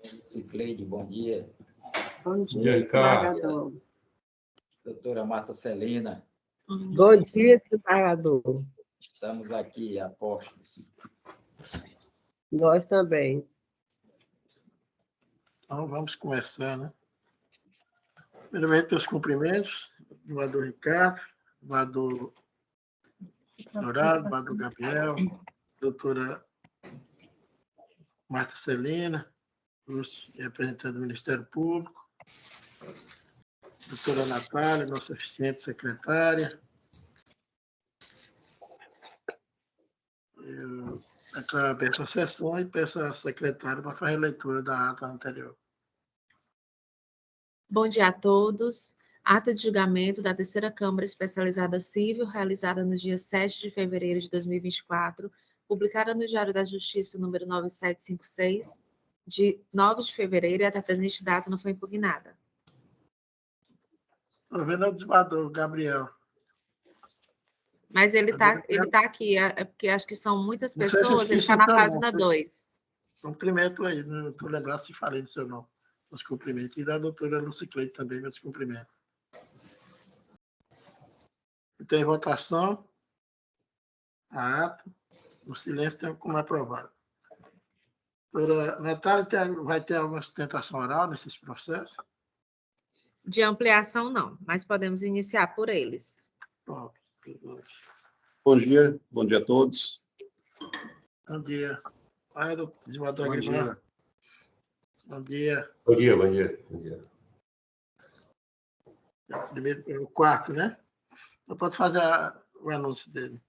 Cicleide, bom dia. Bom dia, desembargador. Doutora Marta Celina. Bom dia, desembargador. Estamos aqui a postos. Nós também. Então, vamos começar, né? Primeiramente, os cumprimentos do desembargador Ricardo, desembargador Dourado, desembargador Gabriel, doutora Marta Celina, representante do Ministério Público, doutora Natália, nossa eficiente secretária. Eu declaro aberta a sessão e peço à secretária para fazer a leitura da ata anterior. Bom dia a todos. Ata de julgamento da Terceira Câmara Especializada Civil, realizada no dia 7 de fevereiro de 2024, publicada no Diário da Justiça, número 9756, de 9 de fevereiro, e até a presente data não foi impugnada. Estou vendo o desembargador Gabriel. Mas ele tá aqui, é porque acho que são muitas pessoas, ele está na página 2. Cumprimento aí, não estou lembrado se falei do seu nome. Meus cumprimentos. E da doutora Lucicleide também, meus cumprimentos. Tem votação. A ata. O silêncio tem como aprovado. Doutora Natália, vai ter alguma sustentação oral nesses processos? De ampliação, não, mas podemos iniciar por eles. Bom dia a todos. Bom dia. Vai, desembargador Aguilar. Bom dia. Bom dia. Primeiro, o quarto, né? Então, pode fazer o anúncio dele.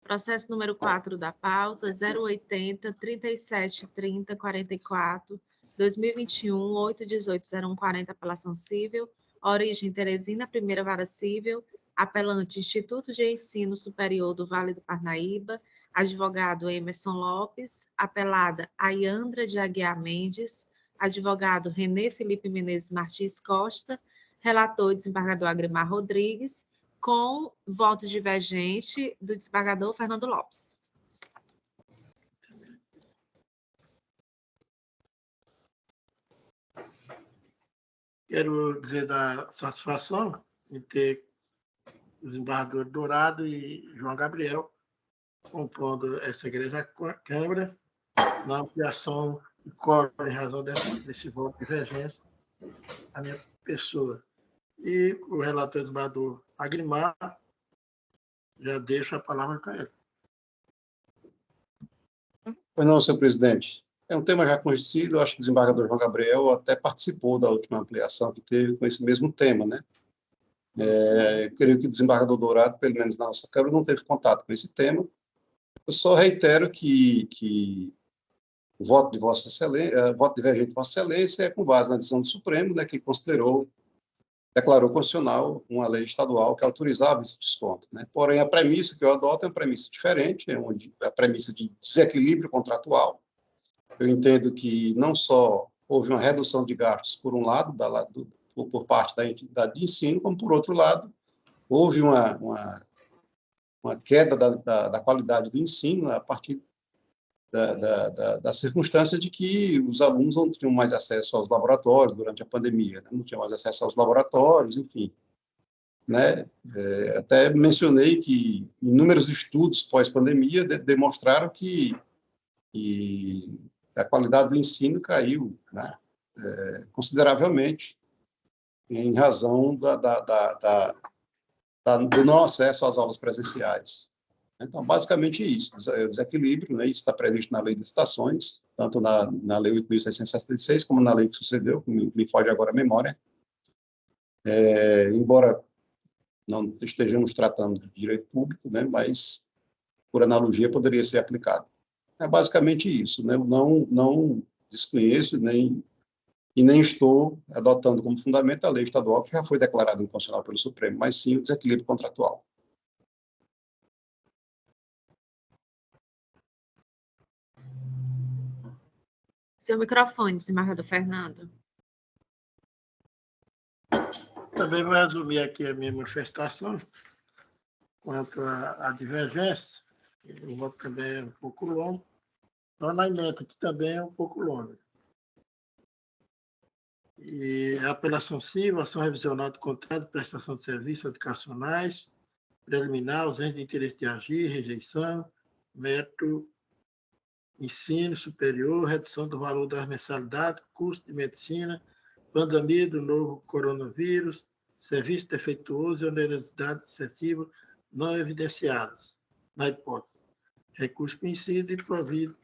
Processo número 4 da pauta, 080 37 30 44 2021 818 0140, apelação civil, origem Teresina, primeira vara civil, apelante Instituto de Ensino Superior do Vale do Parnaíba, advogado Emerson Lopes, apelada Ayandra de Aguiar Mendes, advogado Renê Felipe Menezes Martins Costa, relator desembargador Agrimar Rodrigues, com voto divergente do desembargador Fernando Lopes. Quero dizer da satisfação em ter o desembargador Dourado e João Gabriel compondo essa igreja Câmara na ampliação e quórum em razão desse voto de divergência a minha pessoa. E o relator desembargador Agrimar, já deixo a palavra para ele. Pois não, senhor presidente. É um tema já conhecido, eu acho que o desembargador João Gabriel até participou da última ampliação que teve com esse mesmo tema, né? Creio que o desembargador Dourado, pelo menos na nossa Câmara, não teve contato com esse tema. Eu só reitero que o voto de Vossa Excelência, voto divergente de Vossa Excelência é com base na decisão do Supremo, né, que declarou constitucional uma lei estadual que autorizava esse desconto, né? Porém, a premissa que eu adoto é uma premissa diferente, é a premissa de desequilíbrio contratual. Eu entendo que não só houve uma redução de gastos, por um lado, por parte da entidade de ensino, como, por outro lado, houve uma queda da qualidade do ensino a partir da circunstância de que os alunos não tinham mais acesso aos laboratórios durante a pandemia, né? Não tinham mais acesso aos laboratórios, enfim. Né? Até mencionei que inúmeros estudos pós-pandemia demonstraram que a qualidade do ensino caiu, né? Consideravelmente em razão do não acesso às aulas presenciais. Então, basicamente isso, desequilíbrio, né? Isso está previsto na Lei de Licitações, tanto na Lei 8.676, como na lei que sucedeu, que me foge agora a memória. Embora não estejamos tratando de direito público, né? Mas, por analogia, poderia ser aplicado. É basicamente isso, né? Eu não desconheço e nem estou adotando como fundamento a lei estadual que já foi declarada inconstitucional pelo Supremo, mas sim o desequilíbrio contratual. Seu microfone, desembargador Fernando. Também vou resumir aqui a minha manifestação quanto à divergência. O voto também é um pouco longo, Então, na emenda, que também é um pouco longa. E a apelação civil, ação revisional do contrato de prestação de serviços educacionais, preliminar, ausência de interesse de agir, rejeição, método, ensino superior, redução do valor das mensalidades, custo de medicina, pandemia do novo coronavírus, serviço defeituoso e onerosidade excessiva não evidenciadas, na hipótese. Recurso conhecido e provido,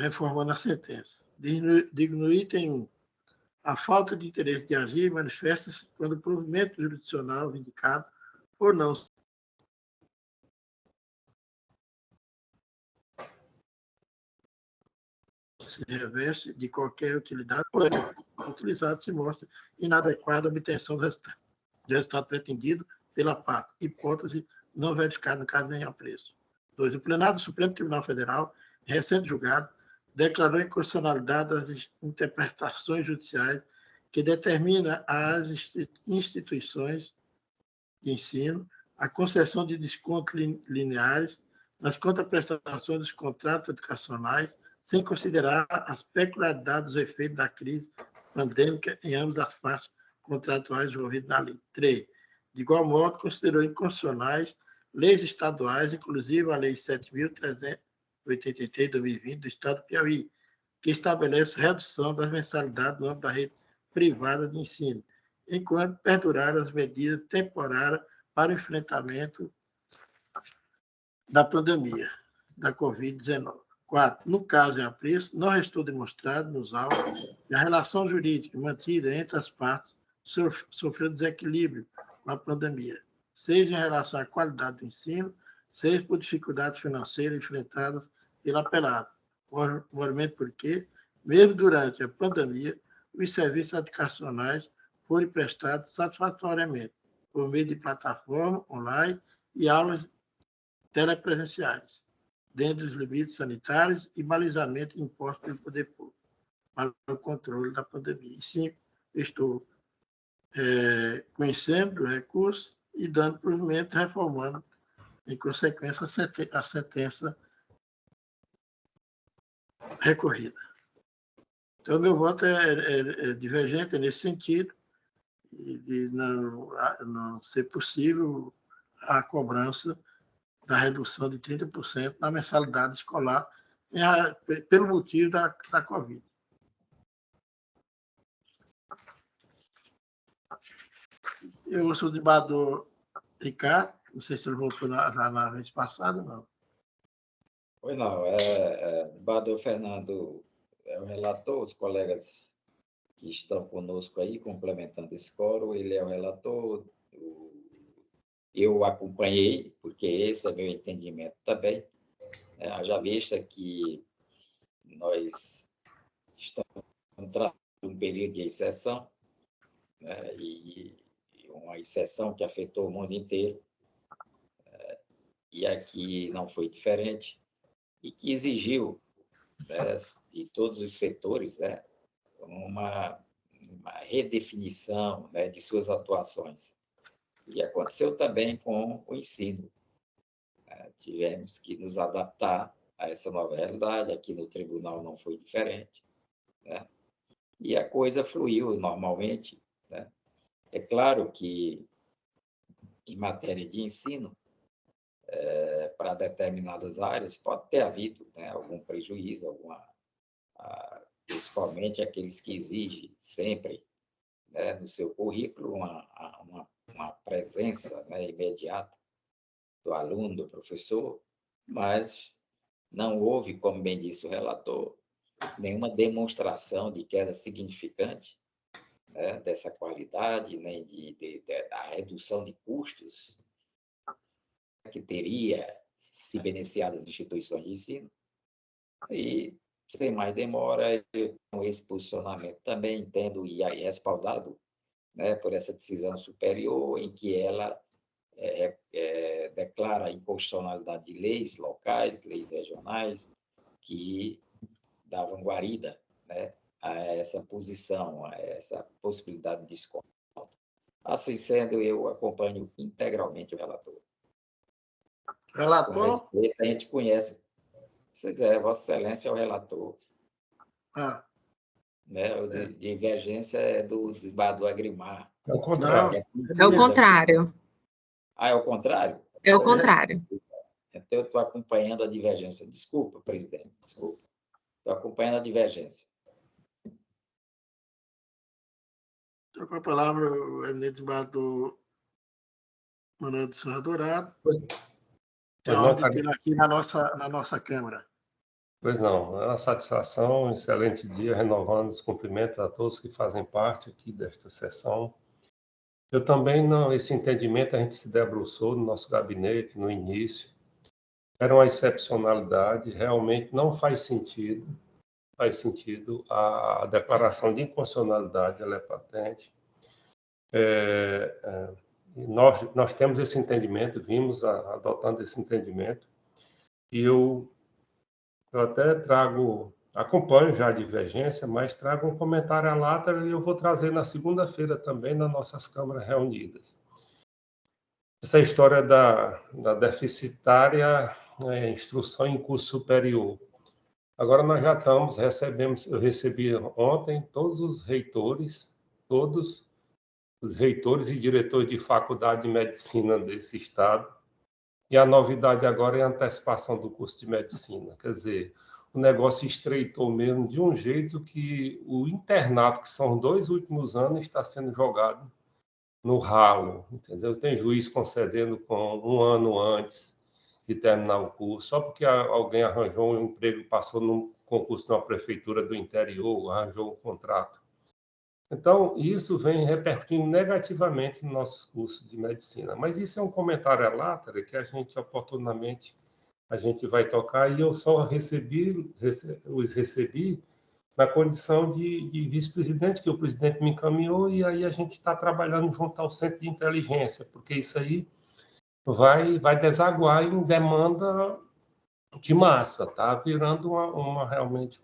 reformando a sentença. Digo no item 1, a falta de interesse de agir manifesta-se quando o provimento jurisdicional vindicado ou não se reveste de qualquer utilidade ou é utilizado se mostra inadequada a obtenção do resultado pretendido pela parte, hipótese não verificada no caso em apreço. 2. O plenário do Supremo Tribunal Federal, recente julgado, declarou inconstitucionalidade das interpretações judiciais que determina às instituições de ensino a concessão de descontos lineares nas contraprestações dos contratos educacionais, sem considerar as peculiaridades dos efeitos da crise pandêmica em ambas as partes contratuais envolvidas na lei. 3. De igual modo, considerou inconstitucionais leis estaduais, inclusive a Lei 7.383 de 2020 do Estado do Piauí, que estabelece redução das mensalidades no âmbito da rede privada de ensino, enquanto perduraram as medidas temporárias para o enfrentamento da pandemia da Covid-19. 4. No caso em apreço, não restou demonstrado nos autos que a relação jurídica mantida entre as partes sofreu desequilíbrio com a pandemia, seja em relação à qualidade do ensino, seja por dificuldades financeiras enfrentadas pelo apelado. Movimento porque, mesmo durante a pandemia, os serviços educacionais foram prestados satisfatoriamente, por meio de plataforma online e aulas telepresenciais, dentro dos limites sanitários e balizamento imposto pelo poder público para o controle da pandemia. E sim, estou conhecendo o recurso e dando provimento, reformando, em consequência, a sentença recorrida. Então, meu voto é divergente nesse sentido, de não ser possível a cobrança da redução de 30% na mensalidade escolar, pelo motivo da Covid. Eu sou o desembargador Ricardo, não sei se ele voltou na vez passada, não. Pois não, desembargador Fernando é o relator, os colegas que estão conosco aí, complementando esse quórum, ele é o relator, eu acompanhei, porque esse é meu entendimento também, haja vista que nós estamos tratando de um período de exceção, e uma exceção que afetou o mundo inteiro, e aqui não foi diferente, e que exigiu, de todos os setores, uma redefinição, de suas atuações. E aconteceu também com o ensino. Tivemos que nos adaptar a essa nova realidade, aqui no tribunal não foi diferente, e a coisa fluiu normalmente. É claro que, em matéria de ensino, para determinadas áreas, pode ter havido algum prejuízo, principalmente aqueles que exigem sempre, no seu currículo uma presença imediata do aluno, do professor, mas não houve, como bem disse o relator, nenhuma demonstração de queda significante dessa qualidade, nem da redução de custos que teria se beneficiado as instituições de ensino. E, sem mais demora, eu, com esse posicionamento, também entendo e respaldado por essa decisão superior, em que ela declara a inconstitucionalidade de leis locais, leis regionais, que davam guarida a essa posição, a essa possibilidade de desconto. Assim sendo, eu acompanho integralmente o relator. Relator? Com respeito, a gente conhece. Se quiser, Vossa Excelência é o relator. Ah, Né? O de divergência é do desembargador Agrimar. É o contrário. É o contrário. Ah, é o contrário? É o contrário. Então, eu estou acompanhando a divergência. Desculpa, presidente, desculpa. Estou acompanhando a divergência. Estou com a palavra o eminente desembargador Manuel de Souza Dourado, que é a honra de tê-lo aqui na nossa Câmara. Pois não, é uma satisfação, um excelente dia, renovando os cumprimentos a todos que fazem parte aqui desta sessão. Eu também não, esse entendimento a gente se debruçou no nosso gabinete no início. Era uma excepcionalidade, realmente não faz sentido a declaração de inconstitucionalidade, ela é patente. Nós temos esse entendimento, vimos adotando esse entendimento, e eu até acompanho já a divergência, mas trago um comentário à lata e eu vou trazer na segunda-feira também nas nossas câmaras reunidas. Essa história da deficitária instrução em curso superior. Agora nós já eu recebi ontem todos os reitores e diretores de faculdade de medicina desse estado, e a novidade agora é a antecipação do curso de medicina. Quer dizer, o negócio estreitou mesmo de um jeito que o internato, que são os 2 últimos anos, está sendo jogado no ralo, entendeu? Tem juiz concedendo com 1 ano antes de terminar o curso, só porque alguém arranjou um emprego, passou num concurso numa prefeitura do interior, arranjou um contrato. Então, isso vem repercutindo negativamente no nosso curso de medicina. Mas isso é um comentário à lata que a gente, oportunamente, a gente vai tocar, e eu só os recebi na condição de vice-presidente, que o presidente me encaminhou, e aí a gente está trabalhando junto ao Centro de Inteligência, porque isso aí vai desaguar em demanda de massa, tá? Virando realmente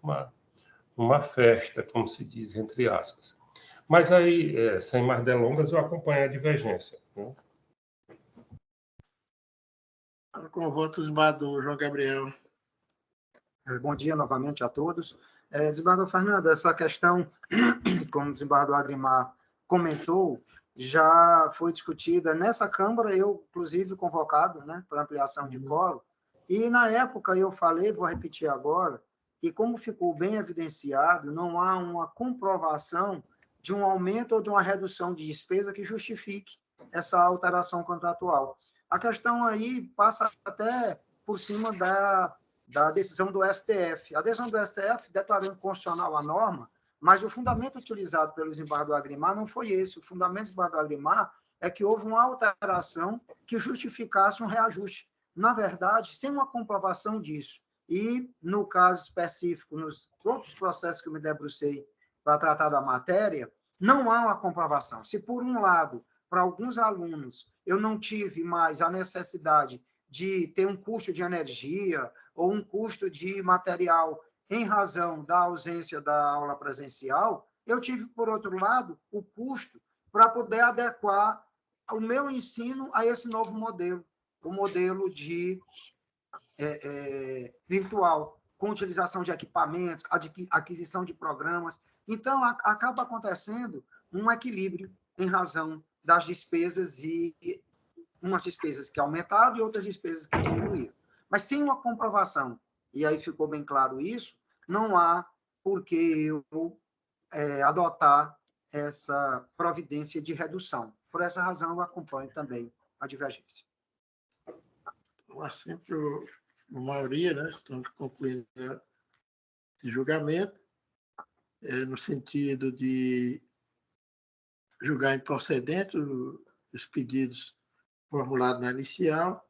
uma festa, como se diz, entre aspas. Mas aí, sem mais delongas, eu acompanho a divergência. Né? Com o voto do desembargador João Gabriel. Bom dia novamente a todos. Desembargador Fernando, essa questão, como o desembargador Agrimar comentou, já foi discutida nessa Câmara, eu, inclusive, convocado, né, para ampliação de quórum, e na época eu falei, vou repetir agora, que como ficou bem evidenciado, não há uma comprovação de um aumento ou de uma redução de despesa que justifique essa alteração contratual. A questão aí passa até por cima da decisão do STF. A decisão do STF declarou inconstitucional a norma, mas o fundamento utilizado pelo desembargador Agrimar não foi esse. O fundamento do desembargador Agrimar é que houve uma alteração que justificasse um reajuste. Na verdade, sem uma comprovação disso, e no caso específico, nos outros processos que eu me debrucei para tratar da matéria, não há uma comprovação. Se, por um lado, para alguns alunos, eu não tive mais a necessidade de ter um custo de energia ou um custo de material em razão da ausência da aula presencial, eu tive, por outro lado, o custo para poder adequar o meu ensino a esse novo modelo, o modelo de virtual, com utilização de equipamentos, aquisição de programas. Então, acaba acontecendo um equilíbrio em razão das despesas, e umas despesas que aumentaram e outras despesas que diminuíram. Mas sem uma comprovação, e aí ficou bem claro isso, não há por que eu adotar essa providência de redução. Por essa razão, eu acompanho também a divergência. Assim, por maioria, né, estamos concluindo esse julgamento, no sentido de julgar improcedente os pedidos formulados na inicial,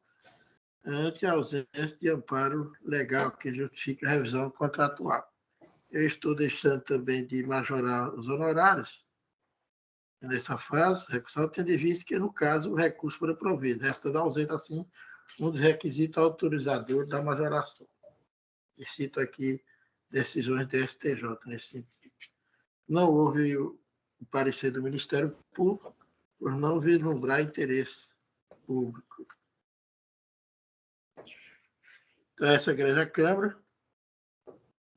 ante a ausência de amparo legal que justifique a revisão contratual. Eu estou deixando também de majorar os honorários nessa fase, recursal, tendo em vista que, no caso, o recurso foi provido, restando ausente, assim, um dos requisitos autorizadores da majoração. E cito aqui decisões do STJ nesse sentido. Não houve o parecer do Ministério Público por não vislumbrar interesse público. Então, essa grande Câmara,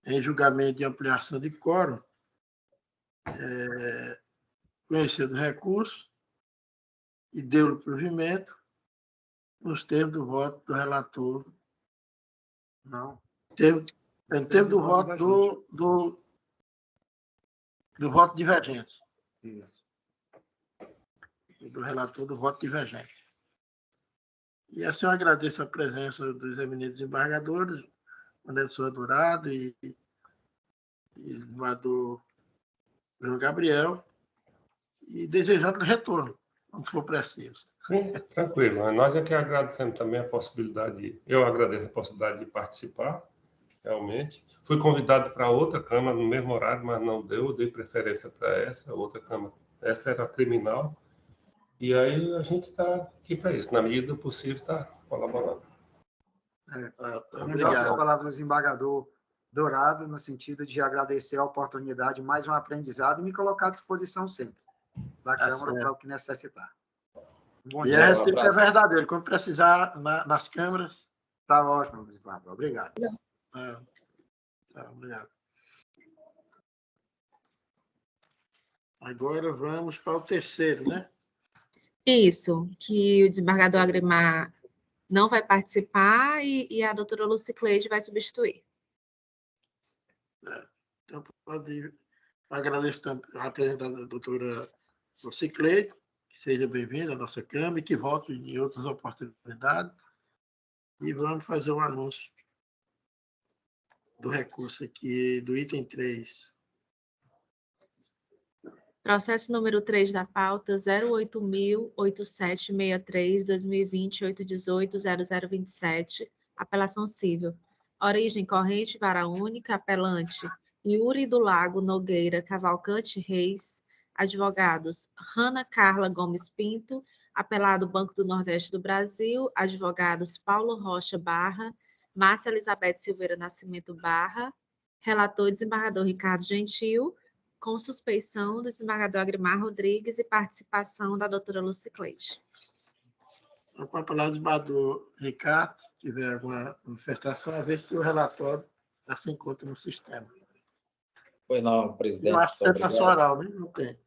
em julgamento de ampliação de quórum, conhecido o recurso e deu-lhe provimento nos termos do voto do relator. Não. Em termos do voto do voto divergente. Isso. Do relator do voto divergente. E assim eu agradeço a presença dos eminentes desembargadores, Anderson Dourado e desembargador João Gabriel, e desejando retorno, quando for preciso. Sim, tranquilo. Nós é que agradecemos também a possibilidade, eu agradeço a possibilidade de participar, realmente. Fui convidado para outra Câmara no mesmo horário, mas não deu, eu dei preferência para essa, outra Câmara. Essa era a criminal. E aí a gente está aqui para isso, na medida do possível, está colaborando. As palavras do desembargador Dourado, no sentido de agradecer a oportunidade, mais um aprendizado, e me colocar à disposição sempre da Câmara para o que necessitar. Bom dia. E sempre é verdadeiro, quando precisar nas câmaras. Está ótimo, desembargador. Obrigado. Obrigado. Agora vamos para o terceiro, né? Isso, que o desembargador Agrimar não vai participar e a doutora Lucicleide vai substituir. Então, agradeço a presença da doutora Lucicleide, que seja bem-vinda à nossa Câmara e que volte em outras oportunidades. E vamos fazer um anúncio do recurso aqui, do item 3. Processo número 3 da pauta, 08.8763/2020-818-0027, apelação civil. Origem corrente, vara única, apelante Yuri do Lago Nogueira Cavalcante Reis, advogados Rana Carla Gomes Pinto, apelado Banco do Nordeste do Brasil, advogados Paulo Rocha Barra, Márcia Elizabeth Silveira Nascimento Barra, relator desembargador Ricardo Gentil, com suspeição do desembargador Agrimar Rodrigues e participação da doutora Lucicleide. Com a palavra do desembargador Ricardo, se tiver alguma manifestação, a ver se o relatório já se encontra no sistema. Pois não, presidente. Eu acho que tem sessão oral, né? Não tem.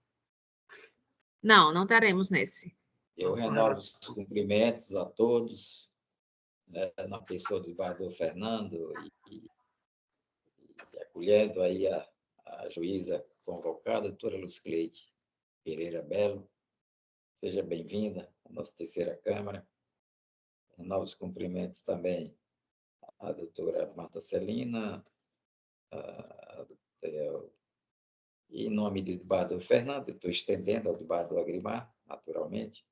Não teremos nesse. Eu renovo os cumprimentos a todos, né, na pessoa do desembargador Fernando e acolhendo aí a juíza convocada, a doutora Lucicleide Pereira Belo. Seja bem-vinda à nossa terceira Câmara. Novos cumprimentos também à doutora Marta Celina, e em nome do desembargador Fernando, estou estendendo ao desembargador Agrimar, naturalmente,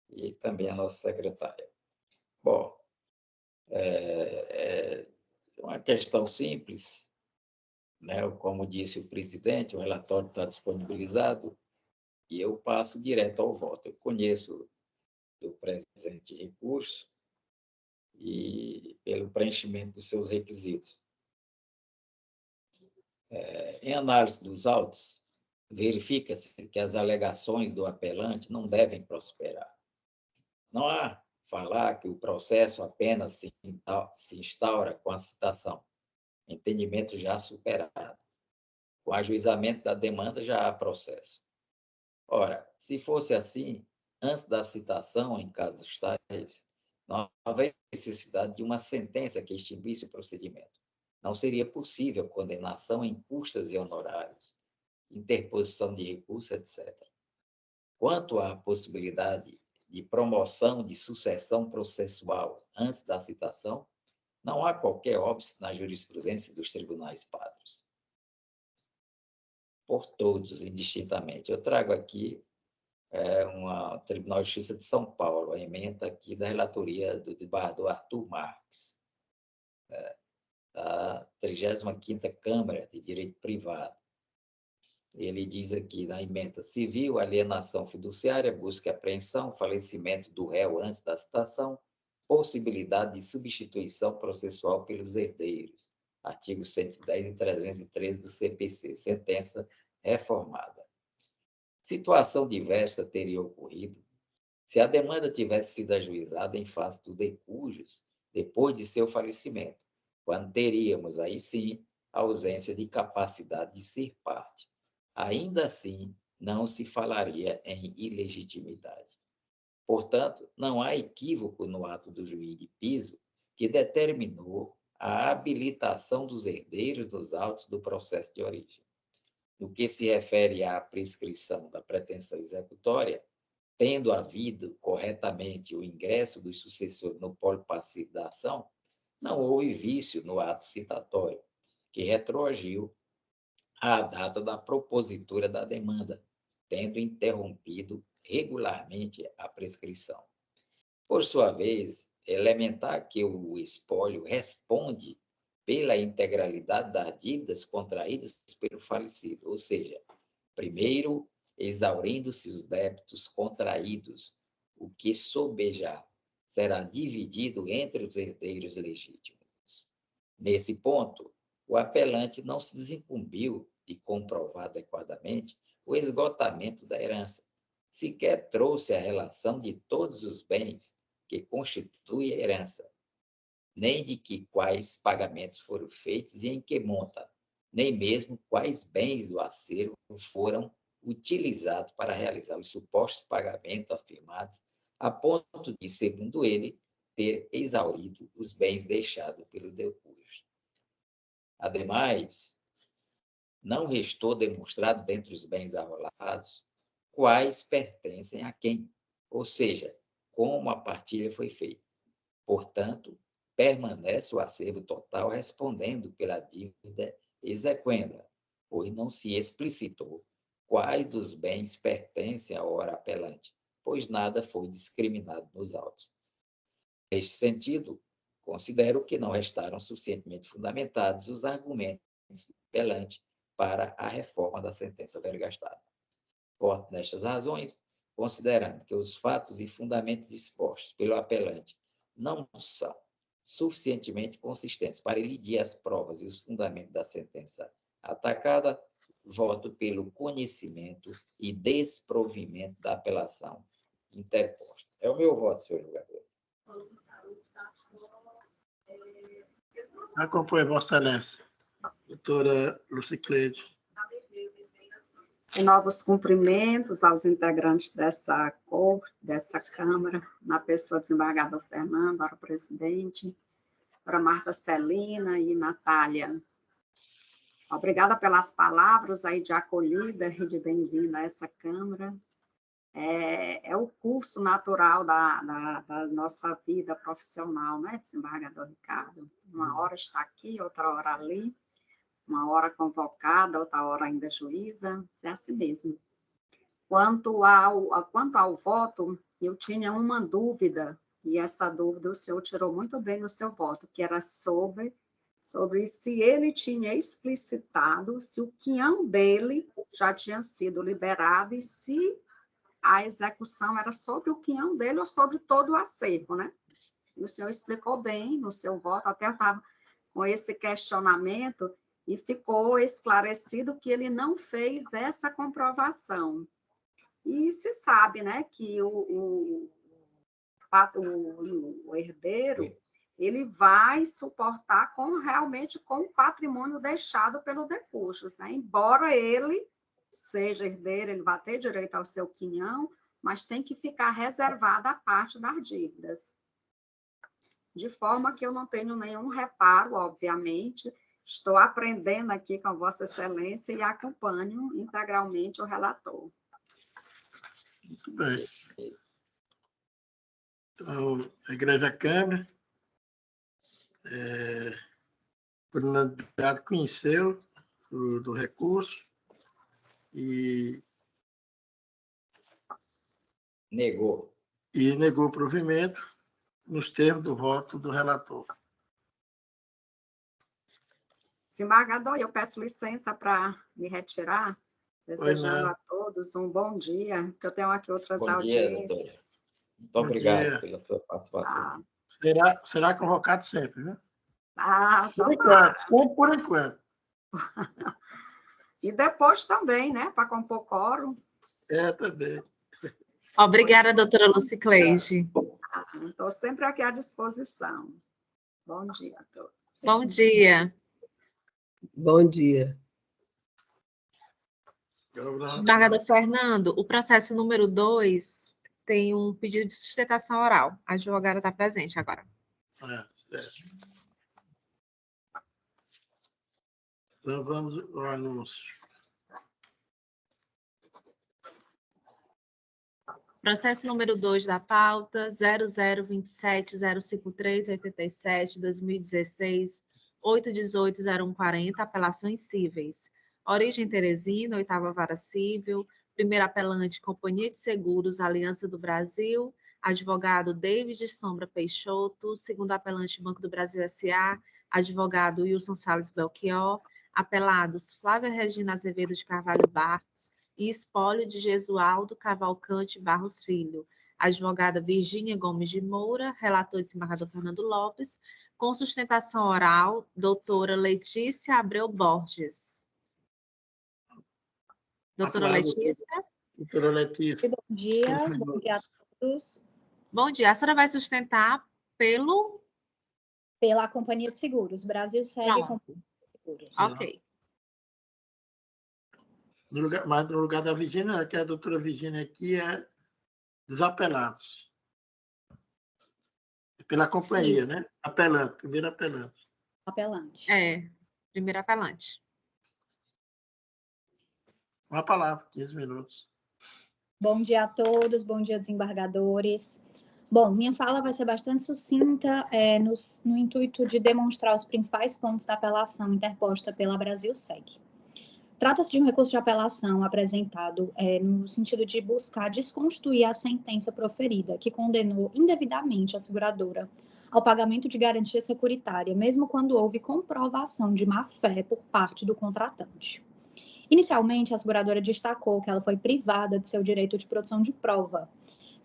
e também à nossa secretária. Bom, é uma questão simples, né? Como disse o presidente, o relatório está disponibilizado e eu passo direto ao voto. Eu conheço do presente recurso e pelo preenchimento dos seus requisitos. Em análise dos autos, verifica-se que as alegações do apelante não devem prosperar. Não há falar que o processo apenas se instaura com a citação, entendimento já superado. Com o ajuizamento da demanda já há processo. Ora, se fosse assim, antes da citação, em casos tais, não haveria necessidade de uma sentença que extinguisse o procedimento. Não seria possível condenação em custas e honorários, interposição de recurso, etc. Quanto à possibilidade de promoção de sucessão processual antes da citação, não há qualquer óbice na jurisprudência dos tribunais pátrios. Por todos, indistintamente. Eu trago aqui um Tribunal de Justiça de São Paulo, a ementa aqui da relatoria do desembargador Arthur Marques, da 35ª Câmara de Direito Privado. Ele diz aqui na ementa civil, alienação fiduciária, busca e apreensão, falecimento do réu antes da citação, possibilidade de substituição processual pelos herdeiros. Artigos 110 e 313 do CPC, sentença reformada. Situação diversa teria ocorrido se a demanda tivesse sido ajuizada em face do decujus depois de seu falecimento, quando teríamos, aí sim, a ausência de capacidade de ser parte. Ainda assim, não se falaria em ilegitimidade. Portanto, não há equívoco no ato do juiz de piso que determinou a habilitação dos herdeiros dos autos do processo de origem. No que se refere à prescrição da pretensão executória, tendo havido corretamente o ingresso dos sucessores no polo passivo da ação, não houve vício no ato citatório, que retroagiu à data da propositura da demanda, tendo interrompido regularmente a prescrição. Por sua vez, elementar que o espólio responde pela integralidade das dívidas contraídas pelo falecido, ou seja, primeiro, exaurindo-se os débitos contraídos, o que sobejar será dividido entre os herdeiros legítimos. Nesse ponto, o apelante não se desincumbiu de comprovar adequadamente o esgotamento da herança, sequer trouxe a relação de todos os bens que constituem a herança, nem de que quais pagamentos foram feitos e em que monta, nem mesmo quais bens do acervo foram utilizados para realizar os supostos pagamentos afirmados, a ponto de, segundo ele, ter exaurido os bens deixados pelo decúbito. Ademais, não restou demonstrado dentre os bens arrolados quais pertencem a quem, ou seja, como a partilha foi feita. Portanto, permanece o acervo total respondendo pela dívida exequenda, pois não se explicitou quais dos bens pertencem à hora apelante, pois nada foi discriminado nos autos. Neste sentido, considero que não restaram suficientemente fundamentados os argumentos do apelante para a reforma da sentença vergastada. Por nestas razões, considerando que os fatos e fundamentos expostos pelo apelante não são suficientemente consistentes para elidir as provas e os fundamentos da sentença atacada, voto pelo conhecimento e desprovimento da apelação interposta. É o meu voto, senhor julgador. Acompanhe, Vossa Excelência. Doutora Lucicleide. E novos cumprimentos aos integrantes dessa corte, dessa Câmara, na pessoa do desembargador Fernando, ao presidente, para Marta Celina e Natália. Obrigada pelas palavras aí de acolhida e de bem-vinda a essa Câmara. É o curso natural da nossa vida profissional, né, desembargador Ricardo? Uma hora está aqui, outra hora ali, uma hora convocada, outra hora ainda juíza, é assim mesmo. Quanto ao voto, eu tinha uma dúvida, e essa dúvida o senhor tirou muito bem no seu voto, que era sobre se ele tinha explicitado se o quinhão dele já tinha sido liberado e se a execução era sobre o quinhão dele ou sobre todo o acervo, né? E o senhor explicou bem no seu voto, até eu estava com esse questionamento e ficou esclarecido que ele não fez essa comprovação. E se sabe, né, que o herdeiro, ele vai suportar realmente com o patrimônio deixado pelo decujus, né? Embora ele seja herdeiro, ele vai ter direito ao seu quinhão, mas tem que ficar reservada a parte das dívidas. De forma que eu não tenho nenhum reparo, obviamente, estou aprendendo aqui com Vossa Excelência e acompanho integralmente o relator. Muito bem. Então, a Igreja Câmara, por unanimidade, conheceu do recurso e negou o provimento nos termos do voto do relator. Desembargador, eu peço licença para me retirar, desejando a todos um bom dia, que eu tenho aqui outras audiências. Muito obrigado pela sua participação. Será convocado sempre, né? Por enquanto, sempre por enquanto. E depois também, né, para compor quórum. Também. Obrigada, doutora Lucicleide. Estou sempre aqui à disposição. Bom dia a todos. Bom dia. Bom dia. Desembargador Fernando, o processo número 2 tem um pedido de sustentação oral. A advogada está presente agora. Certo. Então, vamos ao anúncio. Processo número 2 da pauta, 0027-053-87, 2016, 818-0140, apelações cíveis. Origem Teresina, 8ª Vara Civil, primeiro apelante, Companhia de Seguros, Aliança do Brasil, advogado David Sombra Peixoto, segundo apelante, Banco do Brasil S.A., advogado Wilson Salles Belchior, apelados Flávia Regina Azevedo de Carvalho Barros e Espólio de Jesualdo Cavalcante Barros Filho, advogada Virgínia Gomes de Moura, relator desembargador Fernando Lopes, com sustentação oral, doutora Letícia Abreu Borges. Doutora Letícia. Doutora Letícia. Bom dia a todos. Bom dia. A senhora vai sustentar pela Companhia de Seguros. Brasil segue a Companhia de Seguros. Ok. Mas no lugar da Virgínia, que a doutora Virgínia aqui é dos apelados. Pela companhia, Isso. né? Apelante, primeiro apelante. Apelante. Primeiro apelante. Uma palavra, 15 minutos. Bom dia a todos, bom dia, desembargadores. Bom, minha fala vai ser bastante sucinta, no intuito de demonstrar os principais pontos da apelação interposta pela Brasil Segue. Trata-se de um recurso de apelação apresentado no sentido de buscar desconstituir a sentença proferida, que condenou indevidamente a seguradora ao pagamento de garantia securitária, mesmo quando houve comprovação de má-fé por parte do contratante. Inicialmente, a seguradora destacou que ela foi privada de seu direito de produção de prova,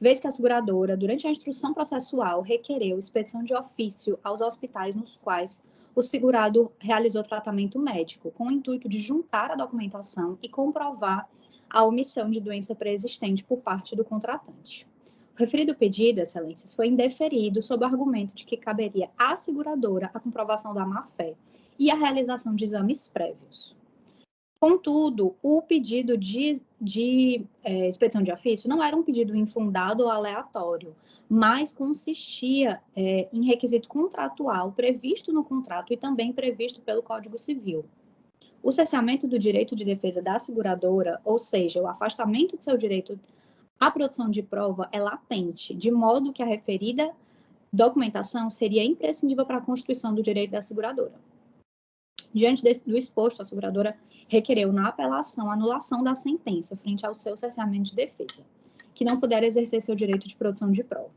vez que a seguradora, durante a instrução processual, requereu expedição de ofício aos hospitais nos quais o segurado realizou tratamento médico, com o intuito de juntar a documentação e comprovar a omissão de doença pré-existente por parte do contratante. O referido pedido, excelências, foi indeferido sob o argumento de que caberia à seguradora a comprovação da má-fé e a realização de exames prévios. Contudo, o pedido de expedição de ofício não era um pedido infundado ou aleatório, mas consistia em requisito contratual previsto no contrato e também previsto pelo Código Civil. O cesseamento do direito de defesa da seguradora, ou seja, o afastamento de seu direito à produção de prova, é latente, de modo que a referida documentação seria imprescindível para a constituição do direito da seguradora. Diante do exposto, a seguradora requereu na apelação a anulação da sentença frente ao seu cesseamento de defesa, que não puder exercer seu direito de produção de prova.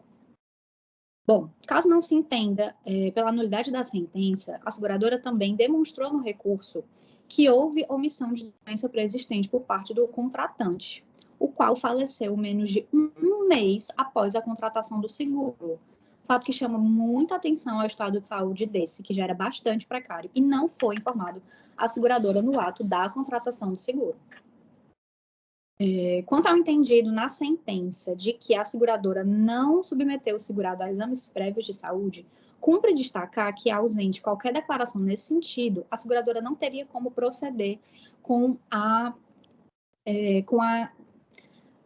Bom, caso não se entenda pela nulidade da sentença, a seguradora também demonstrou no recurso que houve omissão de doença pré-existente por parte do contratante, o qual faleceu menos de um mês após a contratação do seguro. Fato que chama muita atenção ao estado de saúde desse, que já era bastante precário, e não foi informado à seguradora no ato da contratação do seguro. Quanto ao entendido na sentença de que a seguradora não submeteu o segurado a exames prévios de saúde, cumpre destacar que, ausente qualquer declaração nesse sentido, a seguradora não teria como proceder com a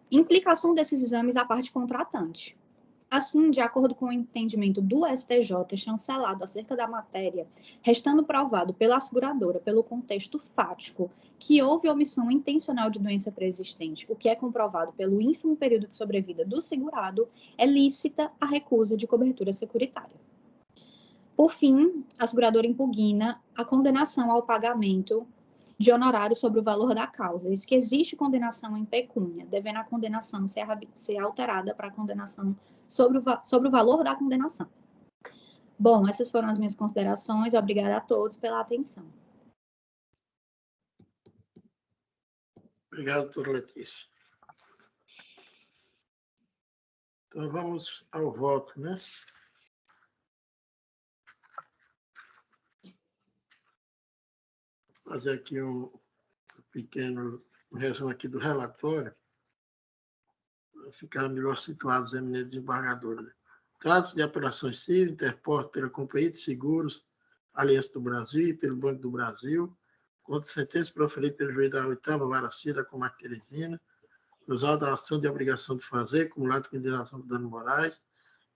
implicação desses exames à parte contratante. Assim, de acordo com o entendimento do STJ chancelado acerca da matéria, restando provado pela seguradora, pelo contexto fático, que houve omissão intencional de doença pré-existente, o que é comprovado pelo ínfimo período de sobrevida do segurado, é lícita a recusa de cobertura securitária. Por fim, a seguradora impugna a condenação ao pagamento de honorário sobre o valor da causa, eis que existe condenação em pecúnia, devendo a condenação ser alterada para a condenação sobre o valor da condenação. Bom, essas foram as minhas considerações. Obrigada a todos pela atenção. Obrigado, doutora Letícia. Então, vamos ao voto, né? Vou fazer aqui um pequeno resumo aqui do relatório, para ficar melhor situados os eminentes desembargadores. Trata-se de apelações cíveis interpostas pela Companhia de Seguros, Aliança do Brasil e pelo Banco do Brasil, contra a sentença proferida pelo juiz da 8ª Vara Civil da Comarca Teresina, nos autos da ação de obrigação de fazer, acumulado com indenização do dano morais,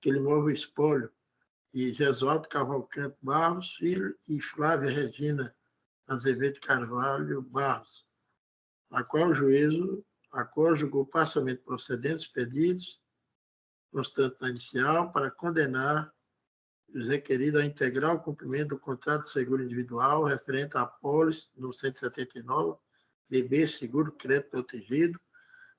que lhe move o espólio, e Gesualdo Cavalcante Barros, filho, e Flávia Regina Azevedo Carvalho Barros, a qual o juízo julgou parcialmente procedentes pedidos, constante na inicial, para condenar os requeridos a integrar o cumprimento do contrato de seguro individual referente à apólice no 179, BB Seguro Crédito Protegido,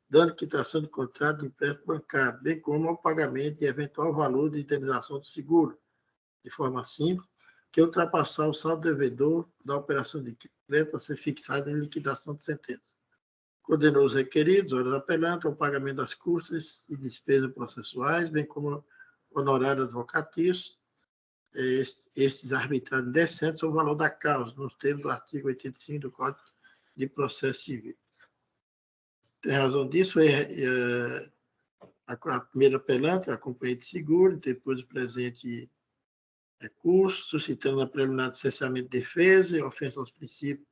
dando quitação do contrato de empréstimo bancário, bem como ao pagamento de eventual valor de indenização do seguro, de forma simples, que ultrapassar o saldo devedor da operação de crédito a ser fixado em liquidação de sentença. Condenou os requeridos, horas apelantes, ao pagamento das custas e despesas processuais, bem como honorários advocatícios, estes arbitrados indecentes sobre o valor da causa, nos termos do artigo 85 do Código de Processo Civil. Tem razão disso, a primeira apelante, a companhia de seguro, depois do presente recurso, suscitando a preliminar de cessamento de defesa e ofensa aos princípios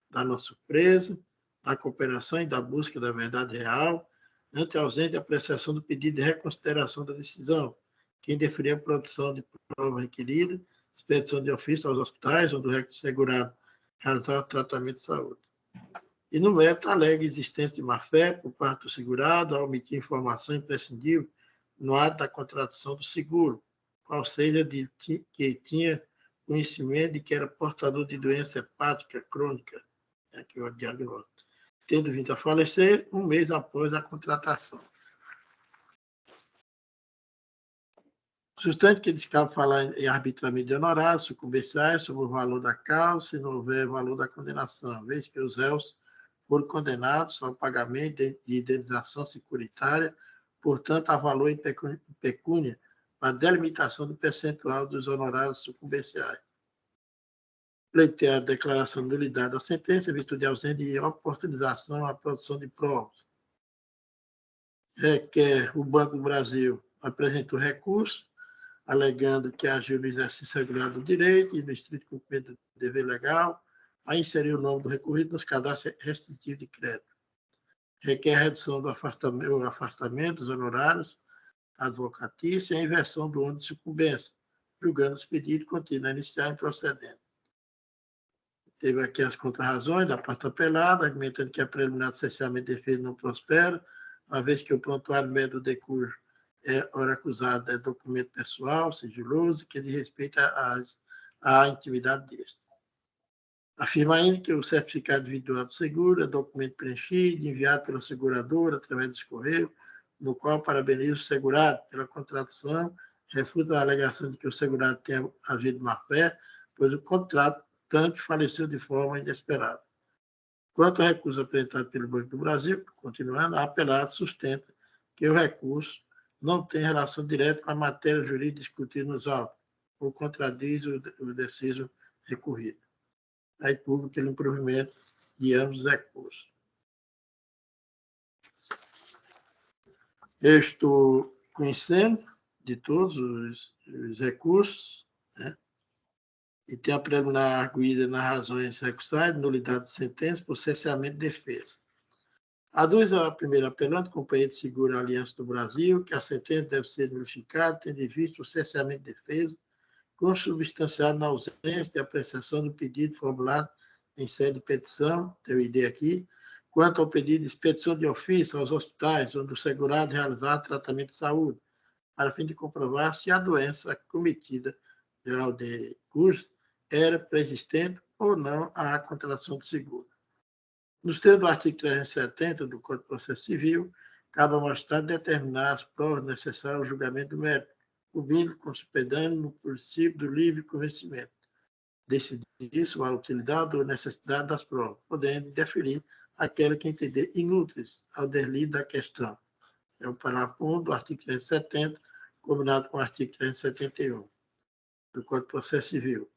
da não surpresa, da cooperação e da busca da verdade real, ante a ausente apreciação do pedido de reconsideração da decisão, que indeferia a produção de prova requerida, expedição de ofício aos hospitais, onde o segurado realizar o tratamento de saúde. E no mérito, alega existência de má-fé por parte do segurado ao omitir informação imprescindível no ato da contratação do seguro, qual seja de que tinha conhecimento de que era portador de doença hepática crônica, aqui é o diagnóstico, tendo vindo a falecer um mês após a contratação. Sustante que descabe falar em arbitramento de honorários sucumbenciais sobre o valor da causa, se não houver valor da condenação, vez que os réus foram condenados ao pagamento de indenização securitária, portanto, a valor em pecúnia, para a delimitação do percentual dos honorários sucumbenciais. Pleitear a declaração de nulidade da sentença, em virtude de ausência de oportunização à produção de provas. Requer o Banco do Brasil apresentou recurso, alegando que agiu no exercício regular do direito e no estrito cumprimento do dever legal, a inserir o nome do recorrido nos cadastros restritivos de crédito. Requer a redução do afastamento dos honorários advocatícios e a inversão do ônus de sucumbência, julgando os pedidos contínuos iniciais e procedentes. Teve aqui as contrarrazões da parte apelada, argumentando que a preliminar de cessamento de defesa não prospera, uma vez que o prontuário médio do decurso ora acusado é documento pessoal, sigiloso, que diz respeito à intimidade deste. Afirma ainda que o certificado individual do seguro é documento preenchido, enviado pela seguradora através do correio, no qual parabeniza o segurado pela contratação, refuta a alegação de que o segurado tenha agido de má-fé, pois o contratante faleceu de forma inesperada. Quanto ao recurso apresentado pelo Banco do Brasil, continuando, a apelado sustenta que o recurso não tem relação direta com a matéria jurídica discutida nos autos, ou contradiz o deciso recorrido. Aí público pelo improvimento de ambos os recursos. Eu estou conhecendo de todos os recursos, né? E tenho a preliminar arguída nas razões recursais, nulidade de sentença por cessamento de defesa. Aduz a primeira apelante, companhia de seguro Aliança do Brasil, que a sentença deve ser nulificada, tendo em vista o cessamento de defesa, consubstanciado na ausência de apreciação do pedido formulado em sede de petição, tenho ideia aqui, quanto ao pedido de expedição de ofício aos hospitais, onde o segurado realizar tratamento de saúde, para fim de comprovar se a doença cometida de custo era preexistente ou não à contratação do seguro. Nos termos do artigo 370 do Código de Processo Civil, cabe ao magistrado determinar as provas necessárias ao julgamento do mérito, considerando no princípio do livre convencimento. Decidir isso, a utilidade ou necessidade das provas, podendo deferir aquela que entender inúteis ao deslize da questão. É o parágrafo 1 do artigo 370, combinado com o artigo 371 do Código de Processo Civil.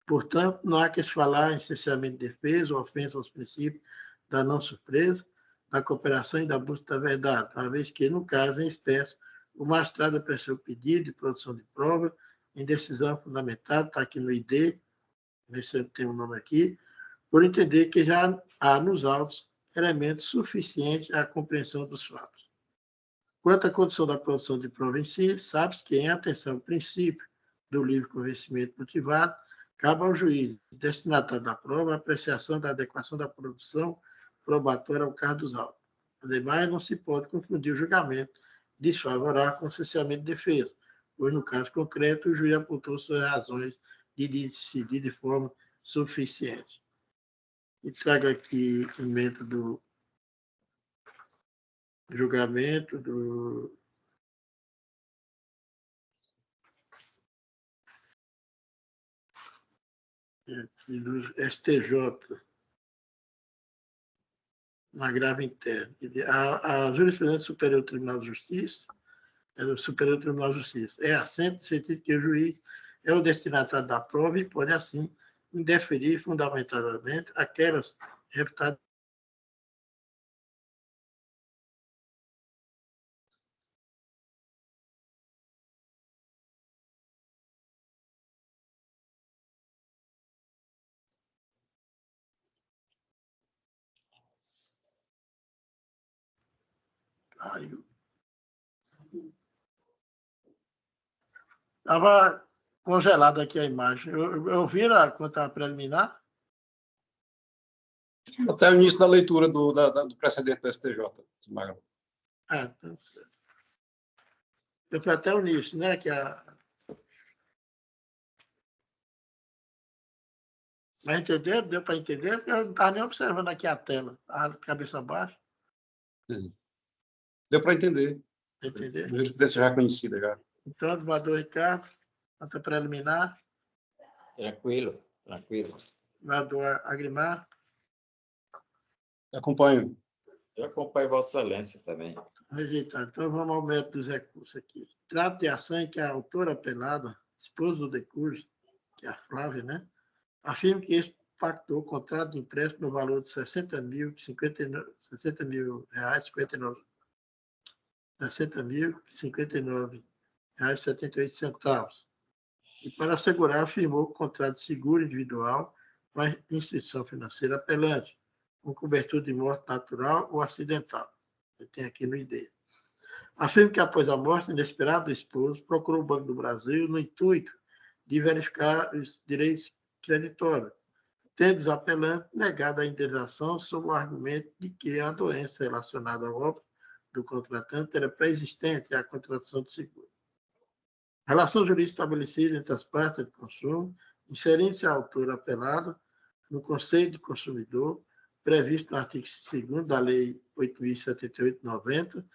Portanto, não há que se falar em cessamento de defesa ou ofensa aos princípios da não surpresa, da cooperação e da busca da verdade, uma vez que, no caso em espécie, o magistrado apreciou o pedido de produção de prova em decisão fundamentada, está aqui no ID, nesse tem o nome aqui, por entender que já há nos autos elementos suficientes à compreensão dos fatos. Quanto à condição da produção de prova em si, sabe-se que, em atenção ao princípio do livre convencimento motivado, cabe ao juiz, destinatário da prova, a apreciação da adequação da produção probatória ao caso dos autos. Ademais, não se pode confundir o julgamento desfavorável com o cerceamento de defesa, pois, no caso concreto, o juiz apontou suas razões de decidir de forma suficiente. E trago aqui o método do julgamento do STJ na grave interna. A jurisprudência do Superior Tribunal de Justiça, é assente no sentido que o juiz é o destinatário da prova e pode, assim, indeferir fundamentadamente aquelas refutadas. Estava congelada aqui a imagem. Eu vi quando estava preliminar? Até o início da leitura do precedente do STJ. Então, certo. Eu fui até o início, né? Mas entenderam? Deu para entender? Eu não estava nem observando aqui a tela. A cabeça baixa. Deu para entender. Entender? A jurisprudência já conhecida. Já. Então, desembargador Ricardo, nota preliminar. Tranquilo, tranquilo. Desembargador Agrimar. Acompanho. Eu acompanho Vossa Excelência também. Rejeitado. Então, vamos ao mérito dos recursos aqui. Trato de ação em que a autora apelada, esposa do decurso, que é a Flávia, né, afirma que este pactou o contrato de empréstimo no valor de R$ 60.059,78. E, para assegurar, firmou o contrato de seguro individual com a instituição financeira apelante, com cobertura de morte natural ou acidental. Eu tenho aqui no ID. Afirma que, após a morte inesperada do esposo, procurou o Banco do Brasil no intuito de verificar os direitos creditórios, tendo os apelantes negado a indenização sob o argumento de que a doença relacionada ao óbito do contratante era pré-existente à contratação do seguro. A relação jurídica estabelecida entre as partes de consumo, inserindo-se a autora apelada no Conselho do Consumidor, previsto no artigo 2º da Lei 8.078/90,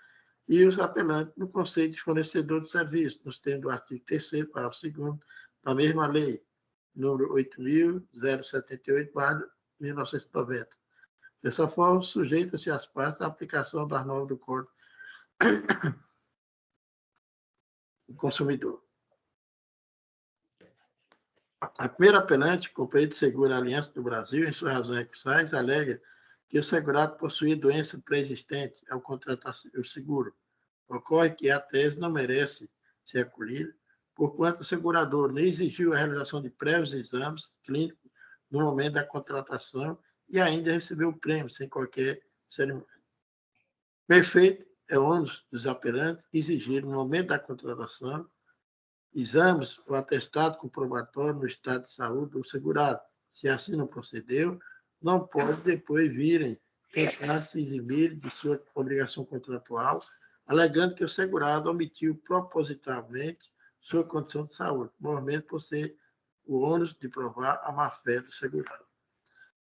e os apelantes no Conselho de Fornecedor de Serviços, nos termos do artigo 3º, parágrafo 2º da mesma lei, número 8.078/1990. Dessa forma, sujeita-se às partes à aplicação das normas do Código do Consumidor. A primeira apelante, Companhia de Seguro Aliança do Brasil, em suas razões recursais, alega que o segurado possuía doença pré-existente ao contratar o seguro. Ocorre que a tese não merece ser acolhida, porquanto o segurador nem exigiu a realização de prévios exames clínicos no momento da contratação e ainda recebeu o prêmio sem qualquer cerimônia. Perfeito é o ônus dos apelantes exigir, no momento da contratação, exames ou atestado comprobatório no estado de saúde do segurado. Se assim não procedeu, não pode depois virem tentar se eximir de sua obrigação contratual, alegando que o segurado omitiu propositalmente sua condição de saúde, normalmente por ser o ônus de provar a má-fé do segurado.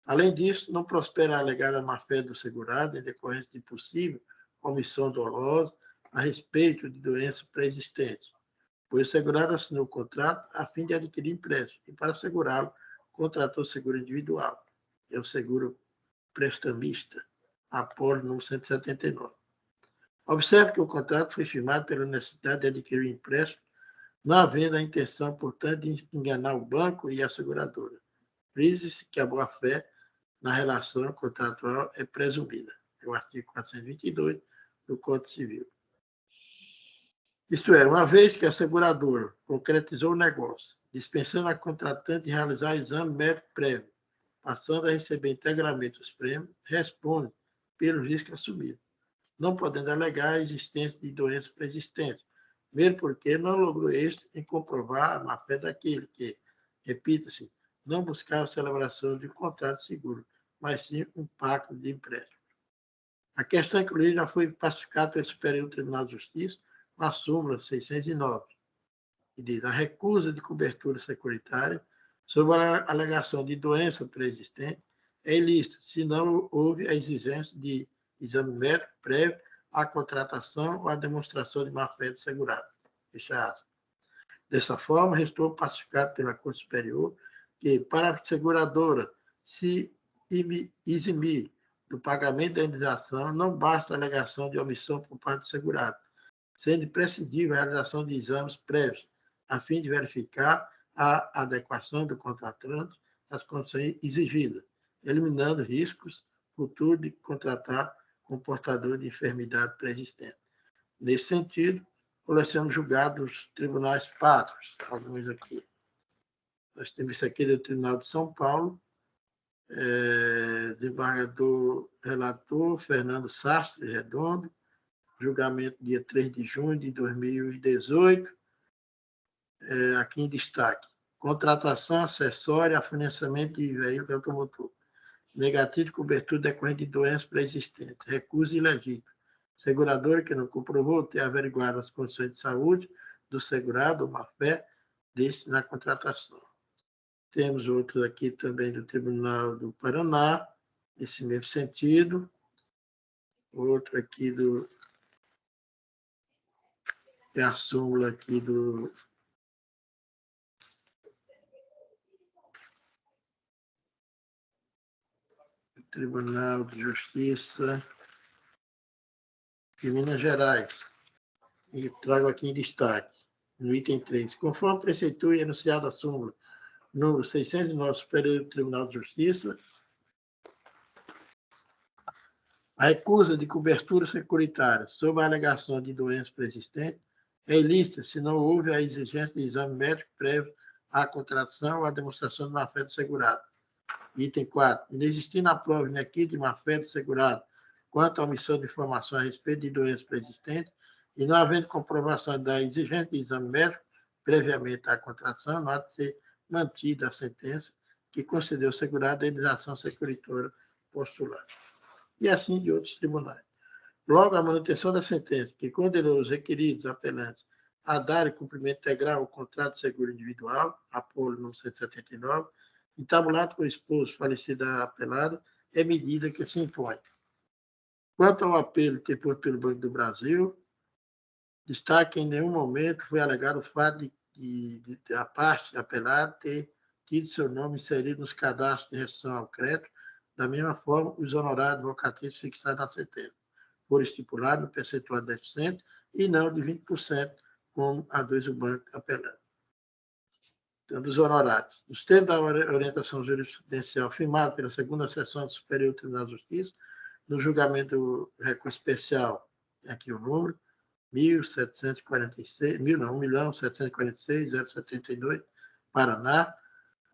Além disso, não prospera a alegada má-fé do segurado em decorrência de possível omissão dolosa a respeito de doença pré-existente, pois o segurado assinou o contrato a fim de adquirir empréstimo e, para assegurá-lo, contratou o seguro individual, é o seguro prestamista, após número 179. Observe que o contrato foi firmado pela necessidade de adquirir o empréstimo, não havendo a intenção, portanto, de enganar o banco e a seguradora. Frise-se que a boa-fé na relação contratual é presumida. É o artigo 422 do Código Civil. Isto é, uma vez que a seguradora concretizou o negócio, dispensando a contratante de realizar exame médico prévio, passando a receber integralmente os prêmios, responde pelo risco assumido, não podendo alegar a existência de doença pré-existente, mesmo porque não logrou êxito em comprovar a má-fé daquele que, repita-se, não buscava a celebração de um contrato seguro, mas sim um pacto de empréstimo. A questão, inclusive, já foi pacificada pelo Superior Tribunal de Justiça na súmula 609, que diz: a recusa de cobertura securitária sob a alegação de doença pré-existente é ilícita, se não houve a exigência de exame médico prévio à contratação ou à demonstração de má-fé do segurado. Fecha aspas. Dessa forma, restou pacificado pela Corte Superior que, para a seguradora se eximir do pagamento da indenização, não basta a alegação de omissão por parte do segurado, sendo imprescindível a realização de exames prévios, a fim de verificar a adequação do contratante às condições exigidas, eliminando riscos futuros de contratar com portador de enfermidade pré-existente. Nesse sentido, colecionamos julgados dos tribunais pátrios, alguns aqui. Nós temos esse aqui do Tribunal de São Paulo, desembargador relator Fernando Sastre Redondo, julgamento dia 3 de junho de 2018, aqui em destaque: contratação acessória a financiamento de veículo automotor, negativo de cobertura decorrente de doença pré-existente, recusa ilegítimo, seguradora que não comprovou ter averiguado as condições de saúde do segurado ou má-fé deste na contratação. Temos outro aqui também do Tribunal do Paraná, nesse mesmo sentido. Outro aqui é a súmula aqui do Tribunal de Justiça de Minas Gerais. E trago aqui em destaque, no item 3. Conforme preceitua e enunciado a súmula número 609, Superior Tribunal de Justiça, a recusa de cobertura securitária sob a alegação de doença pré-existente é ilícita se não houve a exigência de exame médico prévio à contratação ou à demonstração de má-fé do segurado. Item 4. Inexistindo a prova inequívoca de má-fé do segurado quanto à omissão de informação a respeito de doença pré-existente e não havendo comprovação da exigência de exame médico previamente à contratação, não há de ser mantida a sentença que concedeu ao segurado a indenização securitória postulada. E assim de outros tribunais. Logo, a manutenção da sentença, que condenou os requeridos apelantes a darem cumprimento integral ao contrato de seguro individual, Apolo número 179, entabulado com o esposo falecido da apelada, é medida que se impõe. Quanto ao apelo interposto pelo Banco do Brasil, destaque que em nenhum momento foi alegado o fato de a parte apelada ter tido seu nome inserido nos cadastros de restrição ao crédito, da mesma forma, os honorários advocatícios fixados na sentença foram estipulados no percentual deficiente e não de 20%, como aduz o banco apelante. Então, dos honorários. Nos termos da orientação jurisprudencial firmada pela segunda seção do Superior Tribunal de Justiça, no julgamento do recurso especial, aqui o número, 1.746.072, Paraná,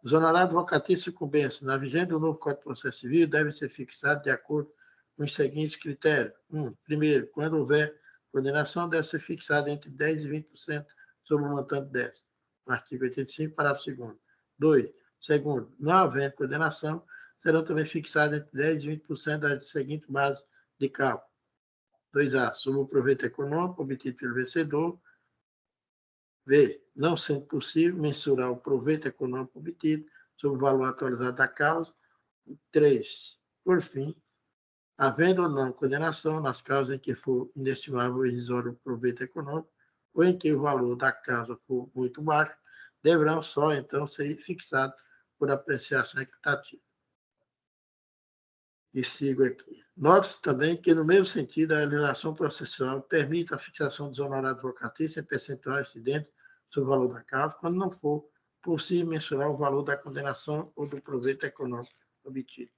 os honorários advocatícios e sucumbências na vigência do novo Código de Processo Civil devem ser fixados de acordo com os seguintes critérios. Primeiro, quando houver condenação, deve ser fixada entre 10% e 20% sobre o montante desta. Artigo 85, parágrafo 2º. 2. Segundo, não havendo condenação, serão também fixadas entre 10% e 20% das seguintes bases de cálculo. 2A, sobre o proveito econômico obtido pelo vencedor. B, não sendo possível mensurar o proveito econômico obtido sobre o valor atualizado da causa. 3, por fim, havendo ou não condenação nas causas em que for inestimável ou irrisório o proveito econômico, ou em que o valor da causa for muito baixo, deverão só, então, ser fixados por apreciação equitativa. E sigo aqui. Note-se também que, no mesmo sentido, a legislação processual permite a fixação dos honorários advocatícios em percentual incidente sobre o valor da causa, quando não for possível mensurar o valor da condenação ou do proveito econômico obtido.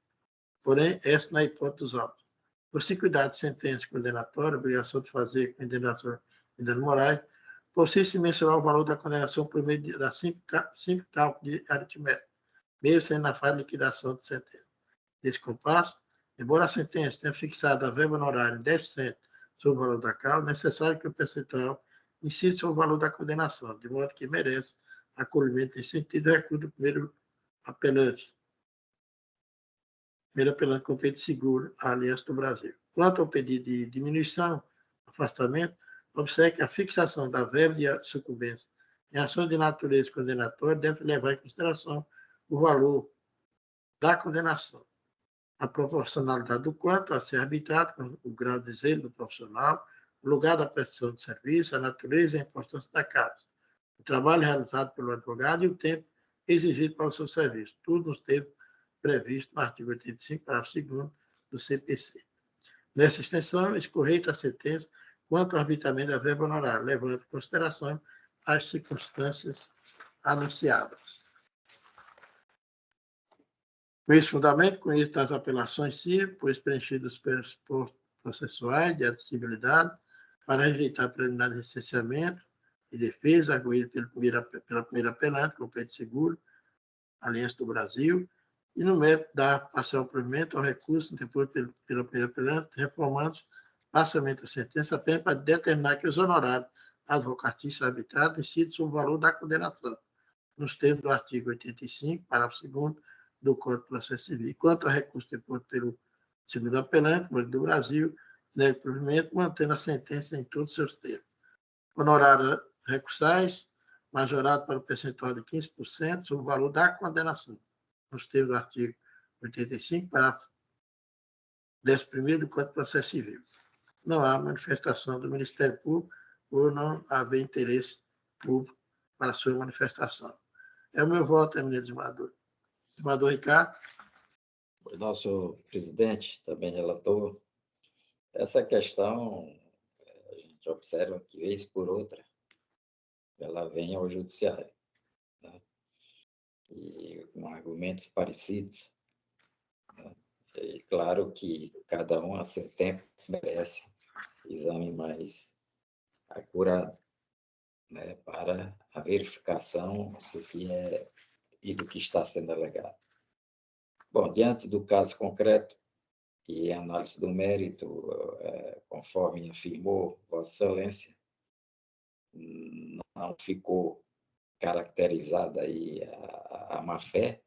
Porém, esta não é a hipótese dos autos. Por se cuidar de sentença condenatória, obrigação de fazer com indenização e danos morais, possível-se mensurar o valor da condenação por meio da simples cálculo de aritmética. mesmo sendo na fase de liquidação de sentença. Nesse compasso, embora a sentença tenha fixado a verba honorária em 10% sobre o valor da causa, é necessário que o percentual incida sobre o valor da condenação, de modo que merece acolhimento em sentido de recurso do primeiro apelante com peito seguro à Aliança do Brasil. Quanto ao pedido de diminuição, afastamento, observe que a fixação da verba de sucumbência em ação de natureza condenatória deve levar em consideração o valor da condenação, a proporcionalidade do quanto a ser arbitrado, com o grau de zelo do profissional, o lugar da prestação de serviço, a natureza e a importância da causa, o trabalho realizado pelo advogado e o tempo exigido para o seu serviço, tudo nos termos previsto no artigo 85, parágrafo 2º do CPC. Nessa extensão, escorreita a sentença quanto ao arbitramento da verba honorária, levando em consideração as circunstâncias anunciadas. Com esse fundamento, com isso das apelações cíveis, pois preenchidos os pressupostos processuais de admissibilidade, para rejeitar preliminar de licenciamento e defesa, arguído pela primeira apelante, com peito seguro, Aliança do Brasil, e no mérito dar parcial provimento ao recurso depois pela primeira apelante, reformando parcialmente a sentença apenas para determinar que os honorários advocatícios arbitrados incidem sobre o valor da condenação, nos termos do artigo 85, parágrafo 2º do Código de Processo Civil. Quanto ao recurso deposto pelo segundo apelante, Banco do Brasil, nega provimento, mantendo a sentença em todos os seus termos. Honorários recursais, majorado para o percentual de 15% sobre o valor da condenação, nos termos do artigo 85, parágrafo 11º do Código de Processo Civil. Não há manifestação do Ministério Público ou não haver interesse público para a sua manifestação. É o meu voto, eminente desembargador. Desembargador Ricardo. O nosso presidente, também relator, essa questão, a gente observa que, vez por outra, ela vem ao judiciário, né? E com argumentos parecidos, né? E claro que cada um a seu tempo merece exame mais acurado, né, para a verificação do que é e do que está sendo alegado. Bom, diante do caso concreto e análise do mérito, conforme afirmou Vossa Excelência, não ficou caracterizada aí a má-fé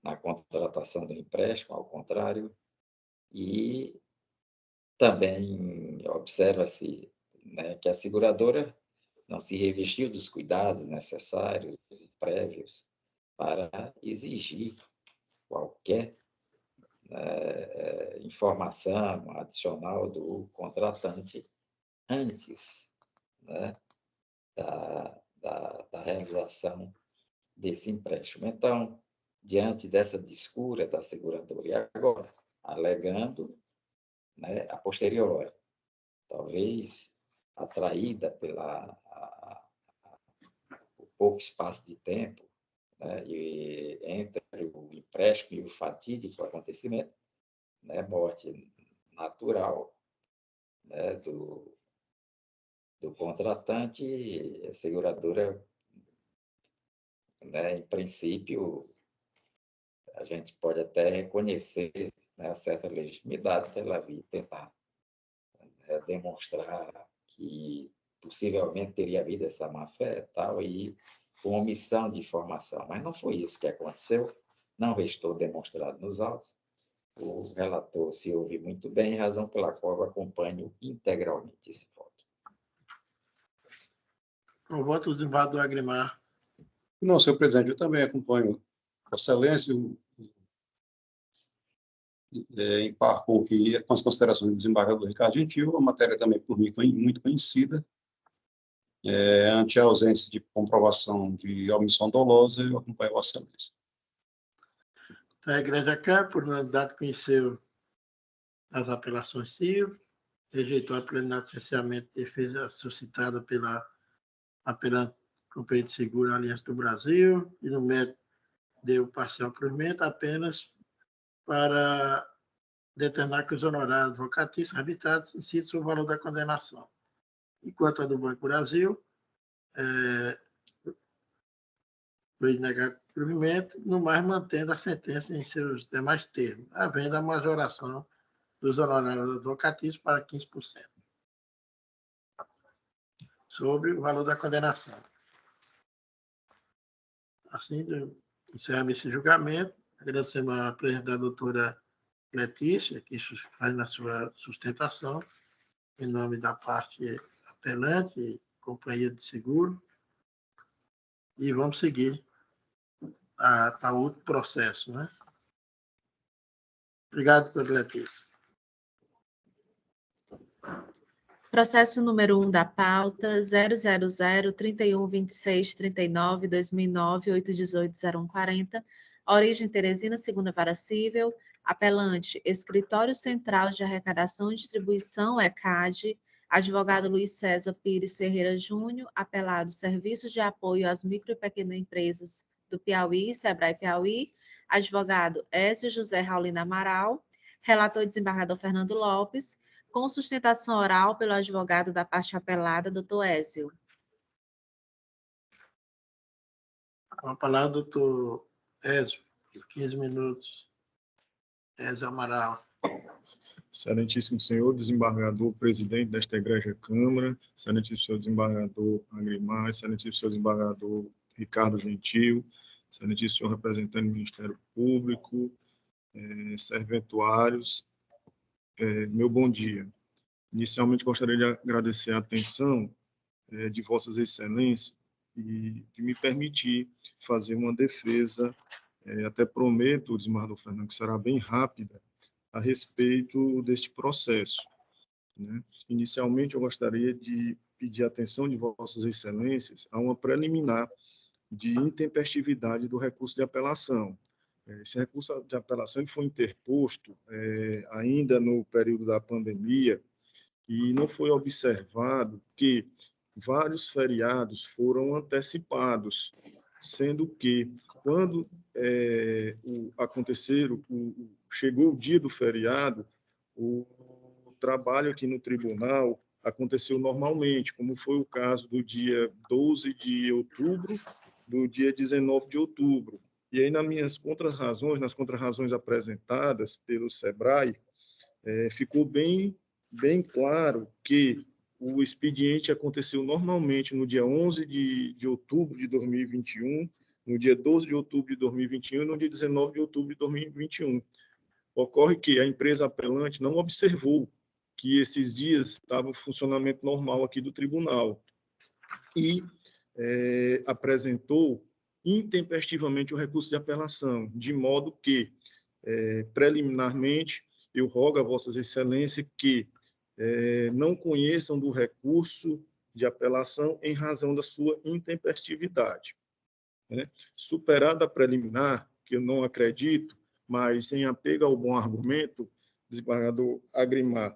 na contratação do empréstimo, ao contrário, e também observa-se, né, que a seguradora não se revestiu dos cuidados necessários e prévios para exigir qualquer informação adicional do contratante antes, né, da realização desse empréstimo. Então, diante dessa descura da seguradora, e agora, alegando, né, a posteriori, talvez atraída o pouco espaço de tempo, né, e entre o empréstimo e o fatídico acontecimento, né, morte natural, né, do contratante, a seguradora, né, em princípio, a gente pode até reconhecer, né, certa legitimidade pela via tentar, né, demonstrar que possivelmente teria havido essa má-fé tal, e com omissão de informação. Mas não foi isso que aconteceu, não restou demonstrado nos autos. O relator se ouve muito bem, razão pela qual eu acompanho integralmente esse voto. Com o voto do desembargador Agrimar. Não, senhor presidente, eu também acompanho Vossa Excelência, em par com as considerações do desembargador Ricardo Gentil, a matéria também por mim muito conhecida. Ante a ausência de comprovação de omissão dolosa, eu acompanho Vossa Excelência. A Igreja quer, por unanimidade, conheceu as apelações cíveis, rejeitou a preliminar de licenciamento de defesa suscitada pela apelante com peito seguro Aliança do Brasil, e no mérito deu parcial provimento apenas para determinar que os honorários advocatícios arbitrados incidem sobre o valor da condenação. Enquanto a do Banco do Brasil, foi negado provimento, no mais mantendo a sentença em seus demais termos, havendo a majoração dos honorários advocatícios para 15%, sobre o valor da condenação. Assim, encerramos esse julgamento. Agradecemos a presença da doutora Letícia, que faz na sua sustentação, em nome da parte apelante, companhia de seguro, e vamos seguir a outro processo, né? Obrigado, doutora Letícia. Processo número 1 da pauta, 000-3126-39-2009, 818-0140, origem Teresina, segunda vara civil, apelante, Escritório Central de Arrecadação e Distribuição, ECAD, advogado Luiz César Pires Ferreira Júnior, apelado Serviço de Apoio às Micro e Pequenas Empresas do Piauí, Sebrae Piauí, advogado Ézio José Raulino Amaral, relator desembargador Fernando Lopes, com sustentação oral pelo advogado da parte apelada, doutor Ézio. Com a palavra, doutor Ézio, 15 minutos. Ézio Amaral. Excelentíssimo senhor desembargador, presidente desta egregia Câmara, excelentíssimo senhor desembargador Agrimar, excelentíssimo senhor desembargador Ricardo Gentil, excelentíssimo senhor representante do Ministério Público, serventuários, meu bom dia. Inicialmente, gostaria de agradecer a atenção de Vossas Excelências e de me permitir fazer uma defesa, até prometo, desembargador Fernando, que será bem rápida, a respeito deste processo, né? Inicialmente, eu gostaria de pedir a atenção de Vossas Excelências a uma preliminar de intempestividade do recurso de apelação. Esse recurso de apelação foi interposto ainda no período da pandemia e não foi observado que vários feriados foram antecipados, sendo que, quando chegou o dia do feriado, o trabalho aqui no tribunal aconteceu normalmente, como foi o caso do dia 12 de outubro, do dia 19 de outubro. E aí, nas contrarrazões apresentadas pelo Sebrae, ficou bem claro que o expediente aconteceu normalmente no dia 11 de outubro de 2021, no dia 12 de outubro de 2021 e no dia 19 de outubro de 2021. Ocorre que a empresa apelante não observou que esses dias estava o funcionamento normal aqui do tribunal e apresentou intempestivamente o recurso de apelação, de modo que, preliminarmente, eu rogo a Vossas Excelências que não conheçam do recurso de apelação em razão da sua intempestividade. Superada a preliminar, que eu não acredito, mas em apego ao bom argumento, desembargador Agrimar,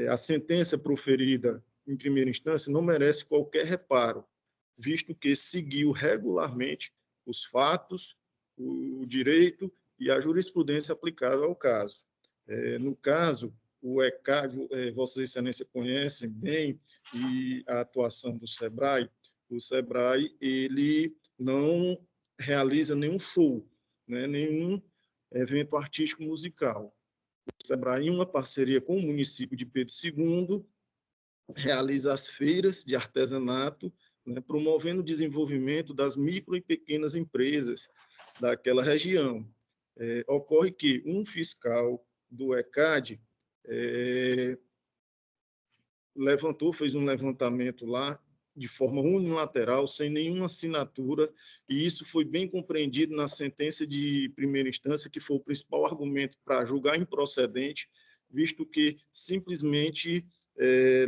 a sentença proferida em primeira instância não merece qualquer reparo, visto que seguiu regularmente os fatos, o direito e a jurisprudência aplicável ao caso. No caso, o ECAD, Vossas Excelências conhecem bem, e a atuação do Sebrae, o Sebrae ele não realiza nenhum show, né, nenhum evento artístico musical. O Sebrae, em uma parceria com o município de Pedro II, realiza as feiras de artesanato, né, promovendo o desenvolvimento das micro e pequenas empresas daquela região. Ocorre que um fiscal do ECAD fez um levantamento lá de forma unilateral, sem nenhuma assinatura, e isso foi bem compreendido na sentença de primeira instância, que foi o principal argumento para julgar improcedente, visto que simplesmente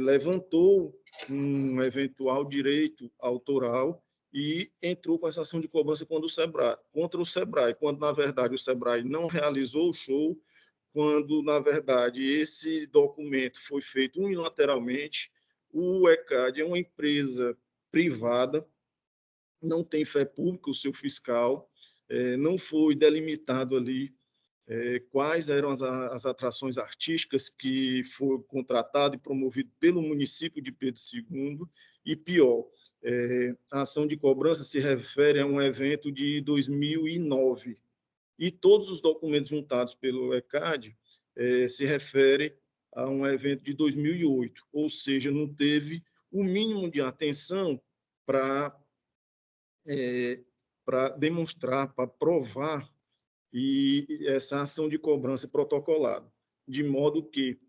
levantou um eventual direito autoral e entrou com essa ação de cobrança contra o Sebrae, quando, na verdade, o Sebrae não realizou o show, quando, na verdade, esse documento foi feito unilateralmente. O ECAD é uma empresa privada, não tem fé pública o seu fiscal, não foi delimitado ali quais eram as atrações artísticas que foram contratadas e promovidas pelo município de Pedro II, e pior, a ação de cobrança se refere a um evento de 2009, e todos os documentos juntados pelo ECAD se referem a um evento de 2008, ou seja, não teve o mínimo de atenção para demonstrar, para provar e essa ação de cobrança protocolada, de modo que,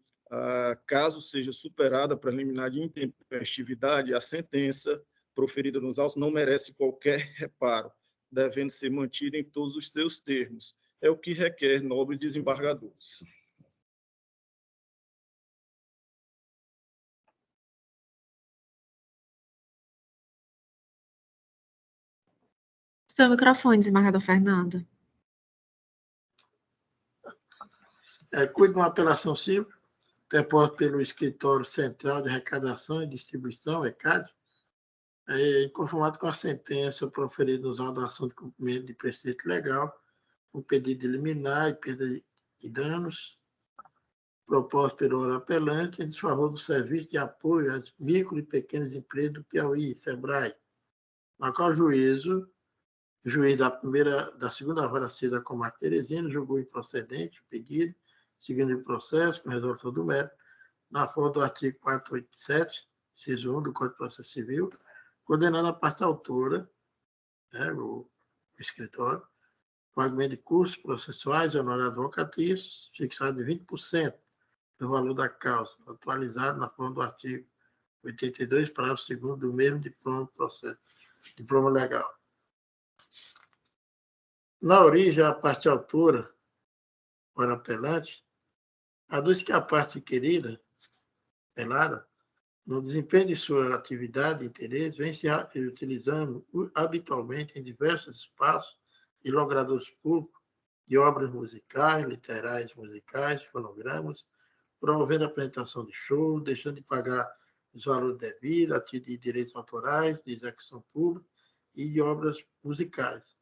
caso seja superada a preliminar de intempestividade, a sentença proferida nos autos não merece qualquer reparo, devendo ser mantida em todos os seus termos. É o que requer nobres desembargadores. Seu microfone, desembargador Fernando. Cuido de uma apelação civil, interposta pelo Escritório Central de Arrecadação e Distribuição, ECAD, conformado com a sentença proferida nos autos da ação de cumprimento de preceito legal, com pedido de liminar e perda de danos, proposto pelo órgão apelante em desfavor do Serviço de Apoio às Micro e Pequenas Empresas do Piauí, SEBRAE, na qual o juiz da segunda vara civil da Comarca Teresina julgou improcedente o pedido, seguindo o processo com resolução do mérito, na forma do artigo 487, inciso 1 do Código de Processo Civil, condenando a parte autora, o escritório, pagamento de custos processuais e honorários advocatícios, fixado de 20% do valor da causa, atualizado na forma do artigo 82, parágrafo 2º do mesmo diploma legal. Na origem, a parte autora, para apelante, aduz que a parte querida, apelada, no desempenho de sua atividade e interesse, vem se utilizando habitualmente em diversos espaços e logradouros públicos de obras musicais, literais musicais, fonogramas, promovendo a apresentação de shows, deixando de pagar os valores devidos a título de direitos autorais, de execução pública e de obras musicais,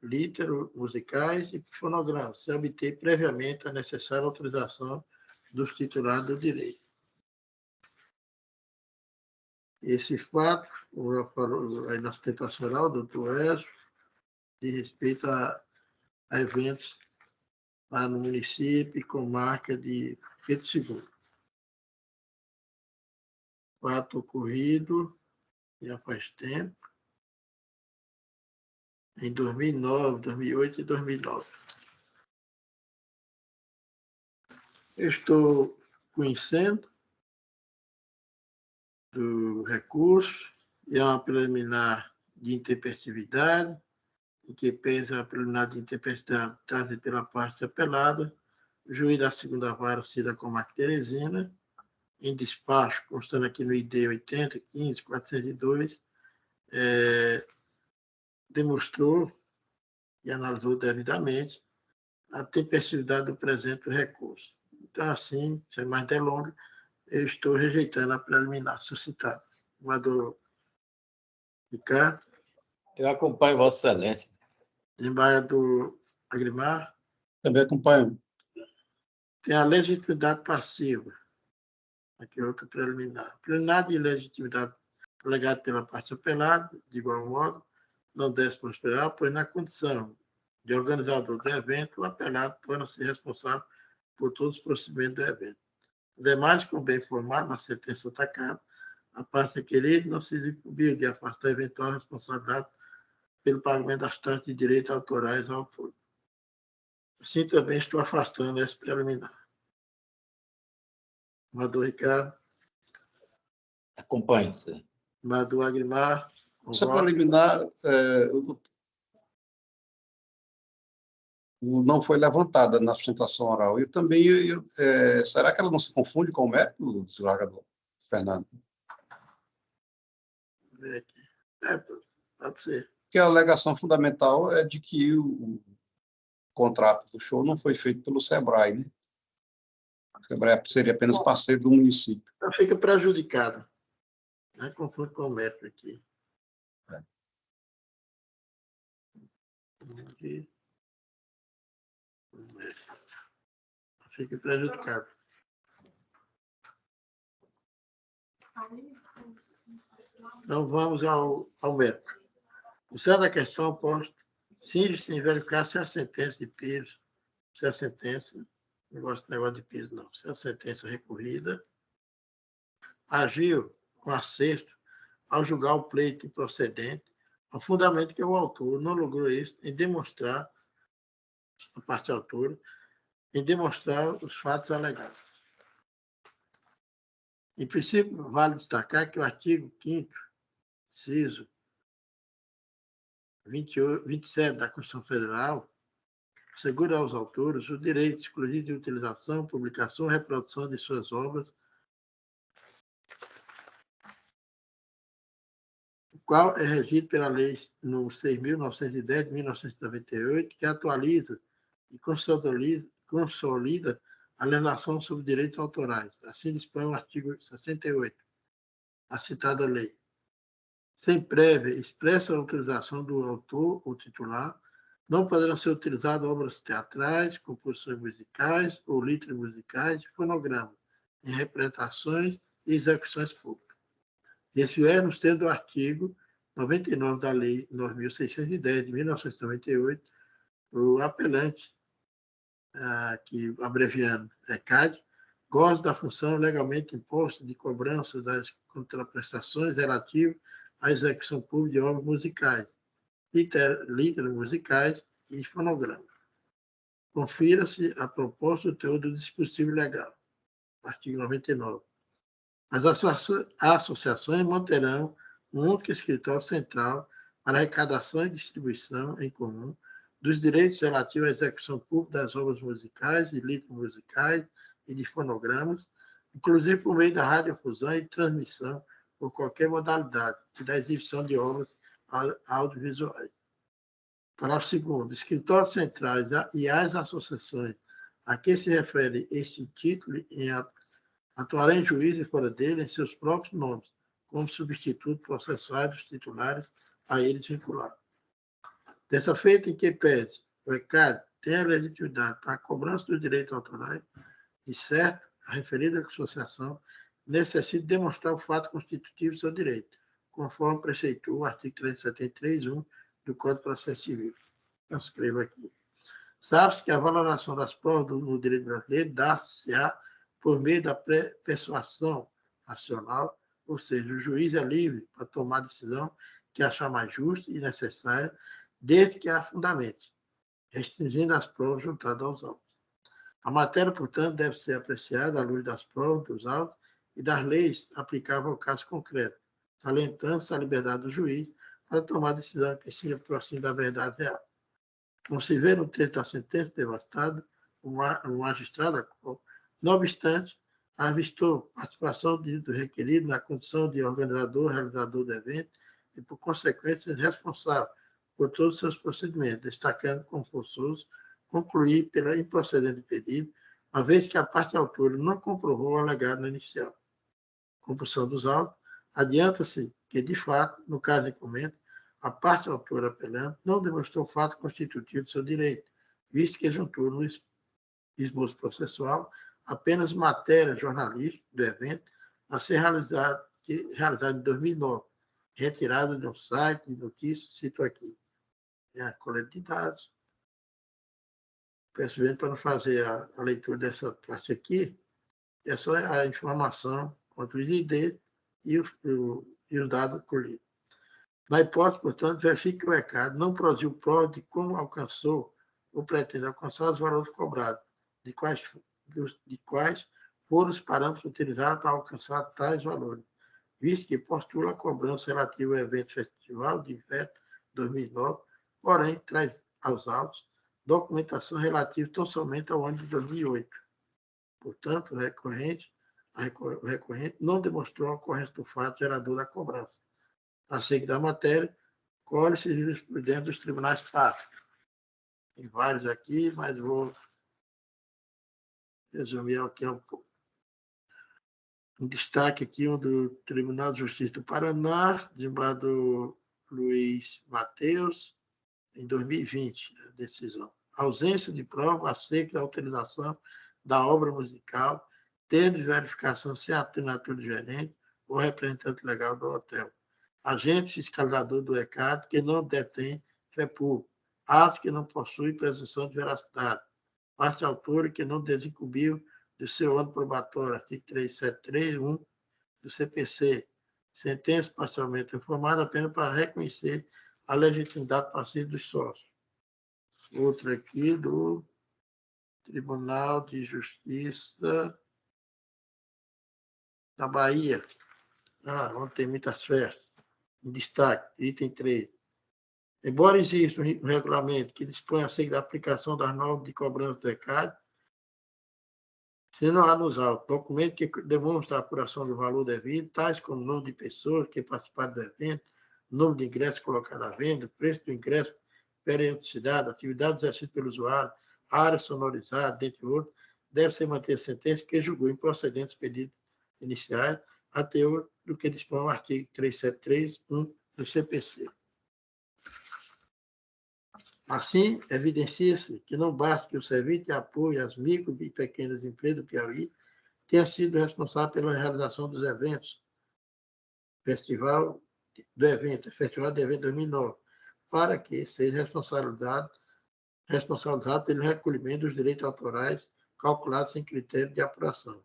literos musicais e fonogramas, se obter previamente a necessária autorização dos titulares do direito. Esse fato, a nossa tentação oral, doutor Ezio, de respeito a eventos lá no município e comarca de Pedro II. Fato ocorrido já faz tempo, em 2009, 2008 e 2009. Eu estou conhecendo do recurso, e é uma preliminar de intempestividade, em que pesa a preliminar de intempestividade trazida pela parte apelada, o juiz da segunda vara civil da Comarca Teresina, em despacho, constando aqui no ID 80.15.402, demonstrou e analisou devidamente a tempestividade do presente recurso. Então, assim, sem mais delongas, eu estou rejeitando a preliminar suscitada. Desembargador Ricardo. Eu acompanho Vossa Excelência. Desembargador Agrimar. Também acompanho. Tem a legitimidade passiva. Aqui outra preliminar. Preliminar de legitimidade alegada pela parte apelada, de igual modo, não deve prosperar, pois na condição de organizador do evento, o apelado torna-se responsável por todos os procedimentos do evento. Ademais, como bem informado na sentença atacada, a parte requerida não se incumbiu de afastar eventual responsabilidade pelo pagamento das taxas de direitos autorais ao autor. Assim também estou afastando esse preliminar. Desembargador Ricardo. Acompanho, senhor. Desembargador Agrimar. Essa preliminar não foi levantada na sustentação oral. E também, será que ela não se confunde com o mérito do desembargador Fernando? Pode ser. Porque a alegação fundamental é de que o contrato do show não foi feito pelo SEBRAE, né? O SEBRAE seria apenas parceiro do município. Então fica prejudicado. Não confunde com o mérito aqui. Fique prejudicado. Então, vamos ao mérito. O centro da questão posta cinge-se em verificar-se a sentença de piso, se a sentença, não gosto de negócio de piso, não, se a sentença recorrida agiu com acerto ao julgar o pleito improcedente, ao fundamento que o autor não logrou isso em demonstrar, a parte autora, em demonstrar os fatos alegados. Em princípio, vale destacar que o artigo 5º, inciso 27 da Constituição Federal, assegura aos autores o direito exclusivo de utilização, publicação e reprodução de suas obras, o qual é regido pela Lei no 6.910 de 1998, que atualiza e consolida a legislação sobre direitos autorais. Assim dispõe o artigo 68, a citada lei. Sem prévia e expressa autorização do autor ou titular, não poderão ser utilizadas obras teatrais, composições musicais ou letras musicais e fonogramas, em representações e execuções públicas. Isso é, nos termos do artigo 99 da Lei 9.610 de 1998, o apelante, que abreviando é CAD, goza da função legalmente imposta de cobrança das contraprestações relativas à execução pública de obras musicais, letras musicais e fonogramas. Confira-se a proposta do teor do dispositivo legal, artigo 99. As associações manterão um único escritório central para arrecadação e distribuição em comum dos direitos relativos à execução pública das obras musicais e letras musicais e de fonogramas, inclusive por meio da radiodifusão e transmissão por qualquer modalidade e da exibição de obras audiovisuais. Parágrafo 2º. Escritórios centrais e as associações a que se refere este título atuarão em juízo e fora dele em seus próprios nomes, como substituto processuais dos titulares a eles vinculados. Dessa feita em que pese o ECAD tenha legitimidade para a cobrança dos direitos autorais, de certo, a referida associação necessita demonstrar o fato constitutivo do seu direito, conforme preceitua o artigo 373.1 do Código de Processo Civil. Eu escrevo aqui. Sabe-se que a valoração das provas no direito brasileiro dá-se-á por meio da persuasão racional, ou seja, o juiz é livre para tomar a decisão que achar mais justa e necessária, desde que a fundamente, restringindo as provas juntadas aos autos. A matéria, portanto, deve ser apreciada à luz das provas, dos autos e das leis aplicáveis ao caso concreto, salientando-se a liberdade do juiz para tomar a decisão que se aproxime da verdade real. Como se vê no trecho da sentença devastada, o magistrado, não obstante, avistou participação do requerido na condição de organizador, realizador do evento e, por consequência, responsável por todos os seus procedimentos, destacando como forçoso concluir pela improcedente pedido, uma vez que a parte autora não comprovou o alegado no inicial. Compulsão dos autos, adianta-se que, de fato, no caso em comento, a parte autora apelante não demonstrou o fato constitutivo de seu direito, visto que juntou no esboço processual apenas matéria jornalística do evento a ser realizada em 2009, retirada de um site de notícias, cito aqui. É a coleta de dados. Peço bem para não fazer a leitura dessa parte aqui, é só a informação quanto os ID e os dados colhidos. Na hipótese, portanto, verifique que o ECAD não produziu prova de como alcançou ou pretende alcançar os valores cobrados, de quais foram os parâmetros utilizados para alcançar tais valores, visto que postula a cobrança relativa ao evento Festival de Inverno 2009, porém traz aos autos documentação relativa tão somente ao ano de 2008. Portanto, o recorrente não demonstrou a ocorrência do fato gerador da cobrança. A seguir da matéria, colhe-se jurisprudência dos tribunais práticos. Tem vários aqui, mas vou resumir aqui um pouco. Um destaque aqui, um do Tribunal de Justiça do Paraná, desembargador Luiz Mateus, em 2020, a decisão. ausência de prova acerca da autorização da obra musical, termo de verificação sem assinatura do gerente ou representante legal do hotel. Agente fiscalizador do ECAD que não detém FEPUR, ato que não possui presunção de veracidade, parte autora que não desincumbiu do seu ano probatório, artigo 373.1 do CPC, sentença parcialmente informada apenas para reconhecer a legitimidade passiva dos sócios. Outro aqui do Tribunal de Justiça da Bahia, onde tem muitas festas. Em destaque, item 3. Embora exista um regulamento que dispõe acerca da aplicação das normas de cobrança do ECAD, se não há nos autos documento que demonstra a apuração do valor devido, tais como o número de pessoas que participaram do evento, número de ingressos colocados à venda, preço do ingresso, periodicidade, atividade exercida pelo usuário, área sonorizada, dentre outros, deve ser mantida a sentença que julgou improcedentes pedidos iniciais, a teor do que dispõe o artigo 373.1 do CPC. Assim, evidencia-se que não basta que o serviço de apoio às micro e pequenas empresas do Piauí tenha sido responsável pela realização dos eventos, Festival de Evento 2009, para que seja responsabilizado pelo recolhimento dos direitos autorais calculados sem critério de apuração,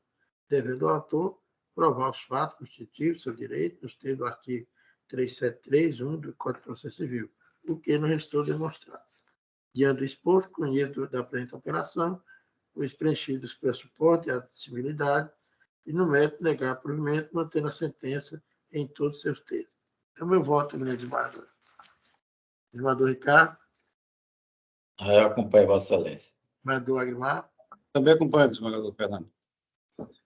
devendo o autor provar os fatos constitutivos do seu direito, nos termos do artigo 373.1 do Código de Processo Civil, o que não restou demonstrado. Diante do exposto, conheço da presente operação, os preenchidos os pressupostos de admissibilidade e, no mérito, negar provimento, mantendo a sentença em todos os seus termos. É o meu voto, grande desembargador. Desembargador Ricardo. Eu acompanho Vossa Excelência. Desembargador Agrimar. Também acompanho, desembargador Fernando.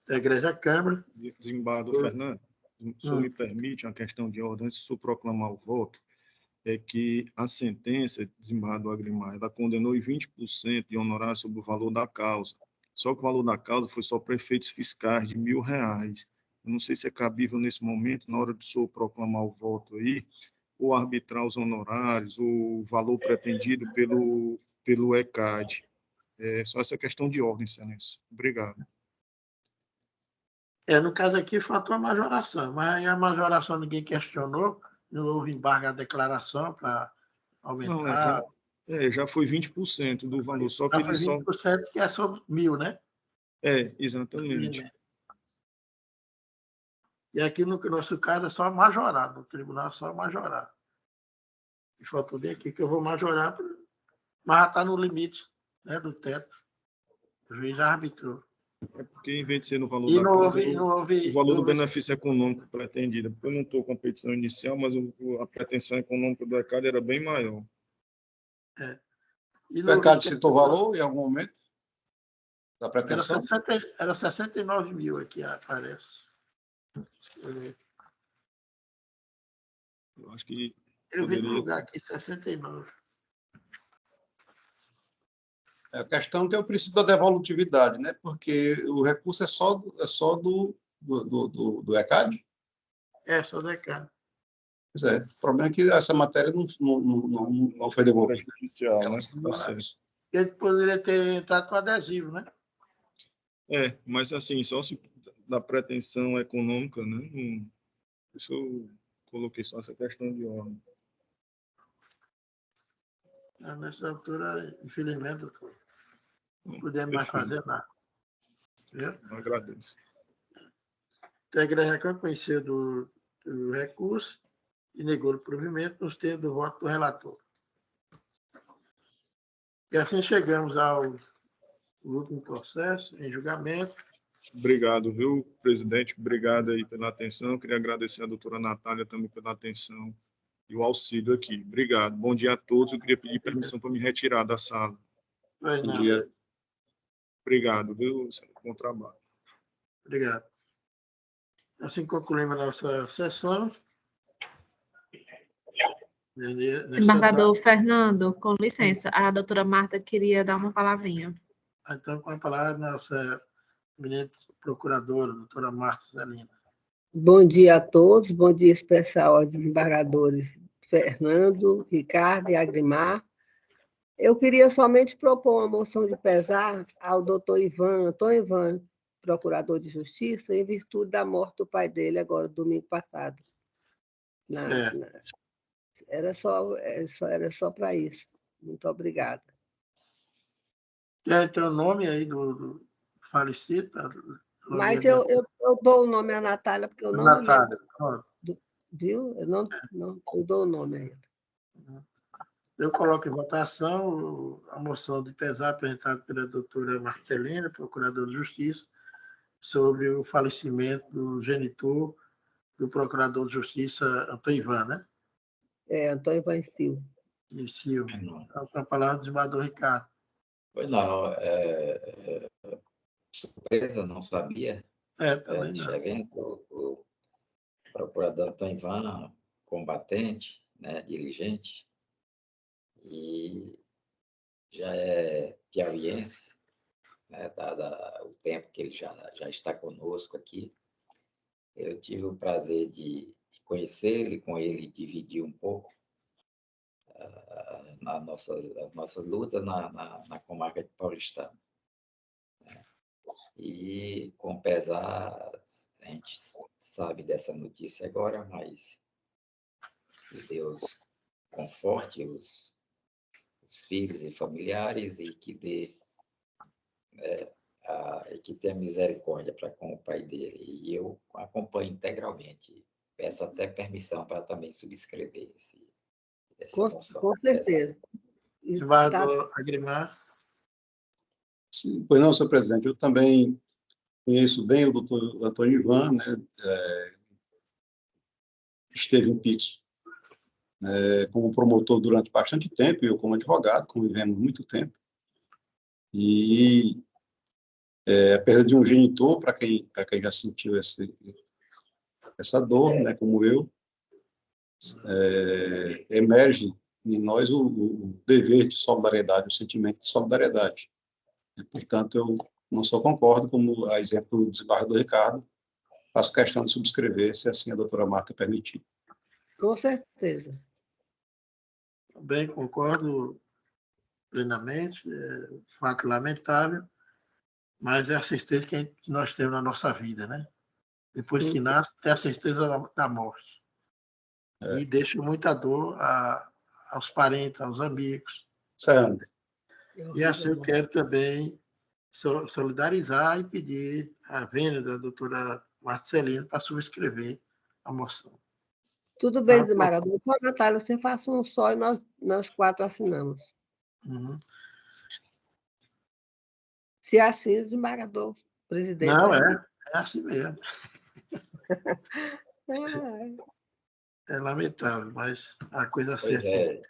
Da Igreja Câmara. Desembargador Fernando, se o senhor me permite uma questão de ordem, se o senhor proclamar o voto, é que a sentença, desembargador Agrimar, ela condenou em 20% de honorário sobre o valor da causa. Só que o valor da causa foi só para efeitos fiscais de R$1.000. Eu não sei se é cabível nesse momento, na hora do senhor proclamar o voto aí, ou arbitrar os honorários, ou o valor pretendido pelo ECAD. É só essa questão de ordem, excelência. Obrigado. No caso aqui, faltou a majoração, mas a majoração ninguém questionou, não houve embargo à declaração para aumentar. Não, já foi 20% do valor, só que ele só... 20% que é sobre 1.000, né? Exatamente. E aqui, no nosso caso, é só majorado, no tribunal é só majorado. E faltou bem aqui que eu vou majorar, mas já está no limite, né, do teto. O juiz já arbitrou. É porque, em vez de ser no valor da causa, o valor do benefício econômico pretendido, porque eu não estou com a petição inicial, mas a pretensão econômica do ECAD era bem maior. O ECAD citou valor em algum momento? Da pretensão? Era 69 mil aqui, aparece. Eu acho que... Eu vi no lugar aqui 69. A questão tem o princípio da devolutividade, né? Porque o recurso é só do ECAD? Só do ECAD. Pois é, o problema é que essa matéria não foi devolvida. Né? Ele poderia ter entrado com adesivo, né? Mas assim, só se da pretensão econômica, né? Isso eu coloquei só essa questão de ordem. Nessa altura, infelizmente, doutor, não podemos mais fazer nada. Eu agradeço. A igreja conheceu do recurso e negou o provimento nos termos do voto do relator. E assim chegamos ao último processo, em julgamento. Obrigado, viu, presidente? Obrigado aí pela atenção. Eu queria agradecer a doutora Natália também pela atenção e o auxílio aqui. Obrigado. Bom dia a todos. Eu queria pedir permissão para me retirar da sala. Bom dia. Obrigado, viu? Bom trabalho. Obrigado. Assim concluímos a nossa sessão. Desembargador Fernando, com licença, a doutora Marta queria dar uma palavrinha. Então, com a palavra, nossa eminente procuradora, doutora Marta Zelina. Bom dia a todos, bom dia especial aos desembargadores Fernando, Ricardo e Agrimar. Eu queria somente propor uma moção de pesar ao doutor Antônio Ivan, procurador de Justiça, em virtude da morte do pai dele, agora, domingo passado. Era só para isso. Muito obrigada. Tem o nome aí do falecido? Mas eu dou o nome à Natália, porque eu não Natália. Viu? Eu dou o nome a ela. Eu coloco em votação a moção de pesar apresentada pela doutora Marcelina, procuradora de Justiça, sobre o falecimento do genitor do procurador de Justiça, Antônio Ivan, né? Antônio Ivan Silva. E Silva. Então, com a palavra do desembargador Ricardo. Pois não, surpresa, não sabia. Também Este não. evento, o procurador Antônio Ivan, combatente, né, diligente, e já é piauiense, né, dado o tempo que ele já está conosco aqui. Eu tive o prazer de conhecê-lo e com ele dividir um pouco as nossas lutas na comarca de Paulistano. E, com pesar, a gente sabe dessa notícia agora, mas que Deus conforte os filhos e familiares e que tenha misericórdia para com o pai dele. E eu acompanho integralmente. Peço até permissão para também subscrever essa moção. Com certeza. Desembargador Agrimar. Sim, pois não, senhor presidente. Eu também conheço bem o doutor Antônio Ivan, né? Esteve em Pix como promotor durante bastante tempo, e eu como advogado, convivemos muito tempo. E a perda de um genitor, para quem já sentiu essa dor, né, como eu, emerge em nós o dever de solidariedade, o sentimento de solidariedade. E, portanto, eu não só concordo, como a exemplo do desembargador Ricardo, faço questão de subscrever, se assim a doutora Marta permitir. Com certeza. Também concordo plenamente, é um fato lamentável, mas é a certeza que nós temos na nossa vida, né? Depois que nasce, tem a certeza da morte. E deixa muita dor aos parentes, aos amigos. Certo. E assim eu quero também solidarizar e pedir a vênia da doutora Marcelina para subscrever a moção. Tudo bem, desembargador. Então, Natália, você faça um só e nós 4 assinamos. Uhum. Se é assim, o desembargador, presidente. Não, é assim mesmo. É lamentável, mas a coisa certa.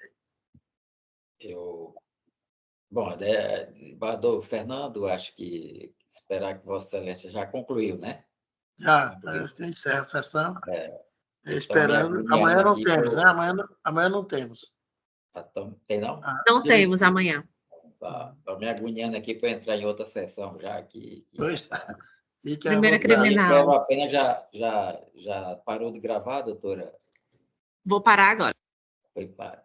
Bom, desembargador Fernando, acho que esperar que Vossa Excelência já concluiu, né? Já encerra a sessão. Esperando. Então, amanhã não temos, né? Amanhã não temos. Tem não? Não temos amanhã. Estou me agoniando aqui para entrar em outra sessão já. Pois Primeira criminal. Quero apenas já parou de gravar, doutora? Vou parar agora. Foi para.